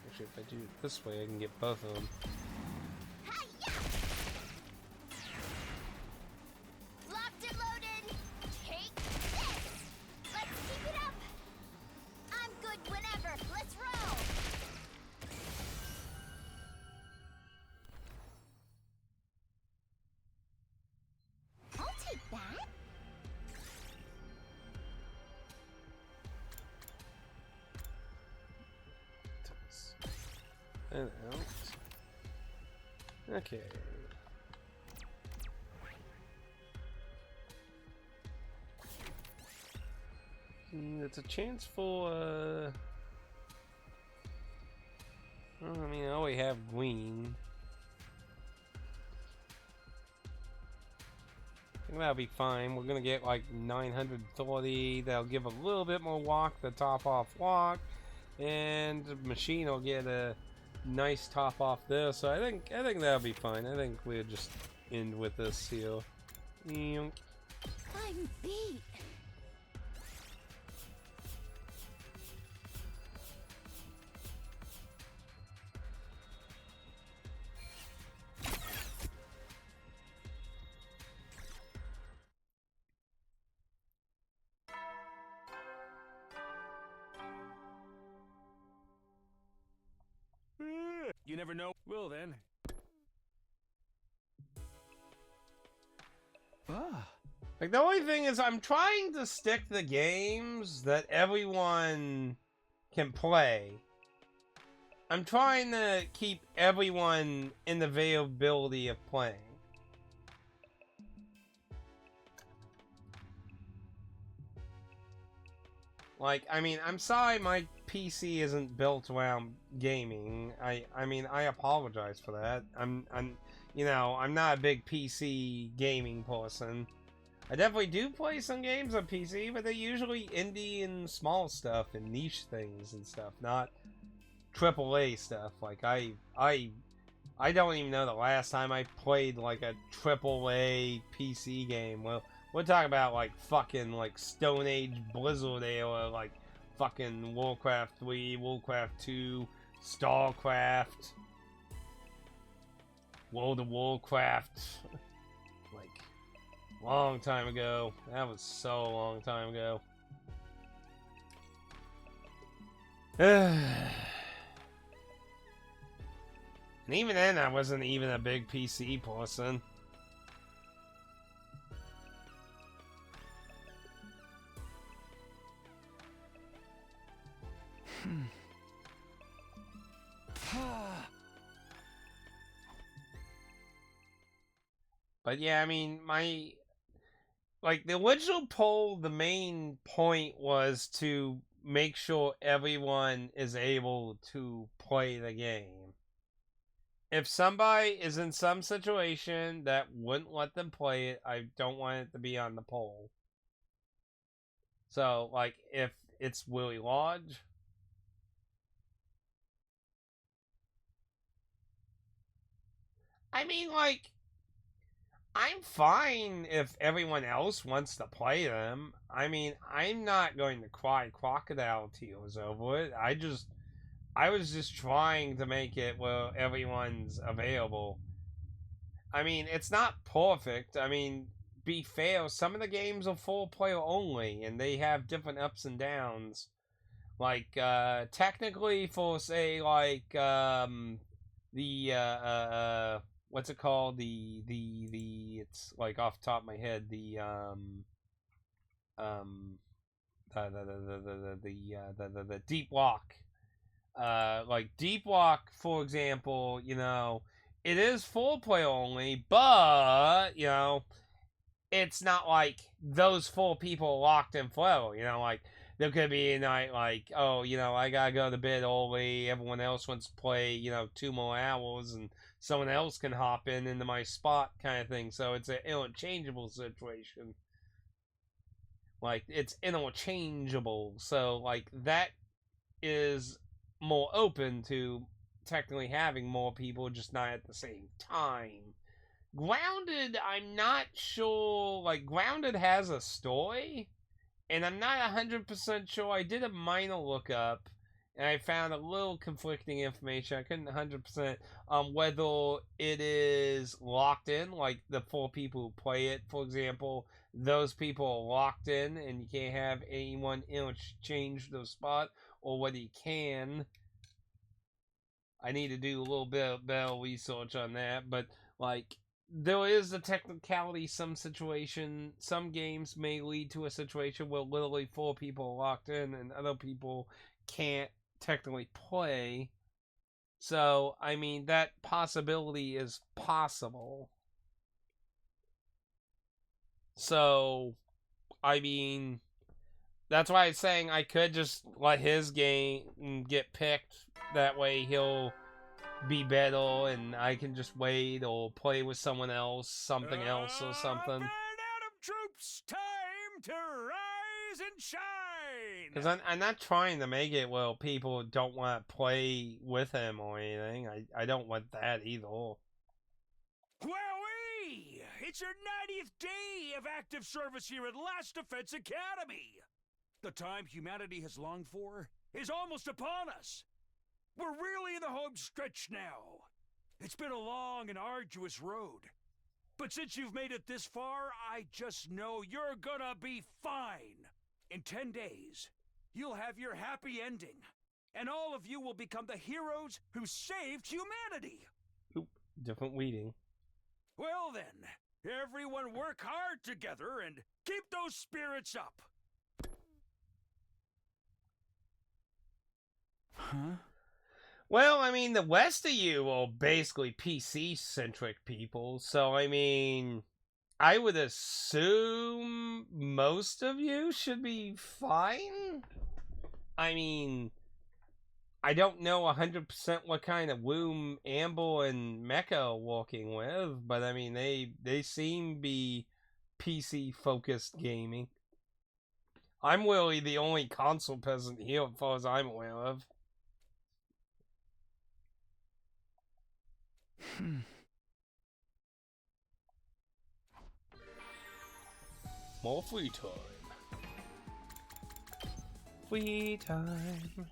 Actually, if I do it this way, I can get both of them. Locked and loaded. Take this. Let's keep it up. I'm good whenever. Let's roll. I'll take that. And out. Okay. It's a chance for, well, I mean, I already have Green. I think that'll be fine. We're gonna get like 930. That'll give a little bit more walk, the top off walk. And the machine will get a nice top off there. So I think that'll be fine. I think we'll just end with this here. I'm beat. You never know. Well then. Like, the only thing is I'm trying to stick the games that everyone can play. I'm trying to keep everyone in the availability of playing. Like, I mean, I'm sorry my PC isn't built around gaming. I mean, I apologize for that. I'm you know, I'm not a big PC gaming person. I definitely do play some games on PC, but they're usually indie and small stuff and niche things and stuff, not AAA stuff. Like, I don't even know the last time I played like a AAA PC game. Well, we're talking about like fucking like Stone Age Blizzard era, like fucking Warcraft 3, Warcraft 2, StarCraft. World of Warcraft, like, long time ago. That was so long time ago. And even then, I wasn't even a big PC person. But yeah, I mean, the original poll, the main point was to make sure everyone is able to play the game. If somebody is in some situation that wouldn't let them play it, I don't want it to be on the poll. So, like, if it's Willie Lodge, I mean, like, I'm fine if everyone else wants to play them. I mean, I'm not going to cry crocodile tears over it. I was just trying to make it where everyone's available. I mean, it's not perfect. I mean, be fair, some of the games are 4-player only, and they have different ups and downs. Like, technically for, say, like, what's it called? It's, like, off the top of my head, the Deep Walk. Like, Deep Walk, for example, you know, it is 4-player only, but, you know, it's not like those 4 people locked in forever, you know, like, there could be a night like, oh, you know, I gotta go to bed early, everyone else wants to play, you know, 2 more hours, and someone else can hop into my spot kind of thing, so it's an interchangeable situation. Like, it's interchangeable, so, like, that is more open to technically having more people, just not at the same time. Grounded, I'm not sure. Like, Grounded has a story, and I'm not 100% sure. I did a minor lookup, and I found a little conflicting information. I couldn't 100% whether it is locked in, like the 4 people who play it, for example. Those people are locked in, and you can't have anyone interchange their spot, or whether you can. I need to do a little bit of research on that, but like, there is a technicality. Some games may lead to a situation where literally 4 people are locked in, and other people can't technically play. So, I mean, that possibility is possible. So, I mean, that's why I'm saying I could just let his game get picked. That way he'll be better, and I can just wait or play with someone else, something else or something. Up and Atom troops, time to rise and shine! Because I'm not trying to make it where people don't want to play with him or anything. I don't want that either. Wowee! It's your 90th day of active service here at Last Defense Academy! The time humanity has longed for is almost upon us. We're really in the home stretch now. It's been a long and arduous road. But since you've made it this far, I just know you're gonna be fine. In 10 days, you'll have your happy ending. And all of you will become the heroes who saved humanity. Oop, different weeding. Well then, everyone work hard together and keep those spirits up. Huh? Well, I mean, the rest of you are basically PC-centric people, so I mean, I would assume most of you should be fine. I mean, I don't know 100% what kind of womb Amber and Mecha are working with, but I mean, they seem to be PC-focused gaming. I'm really the only console peasant here, as far as I'm aware of. More free time. Free time.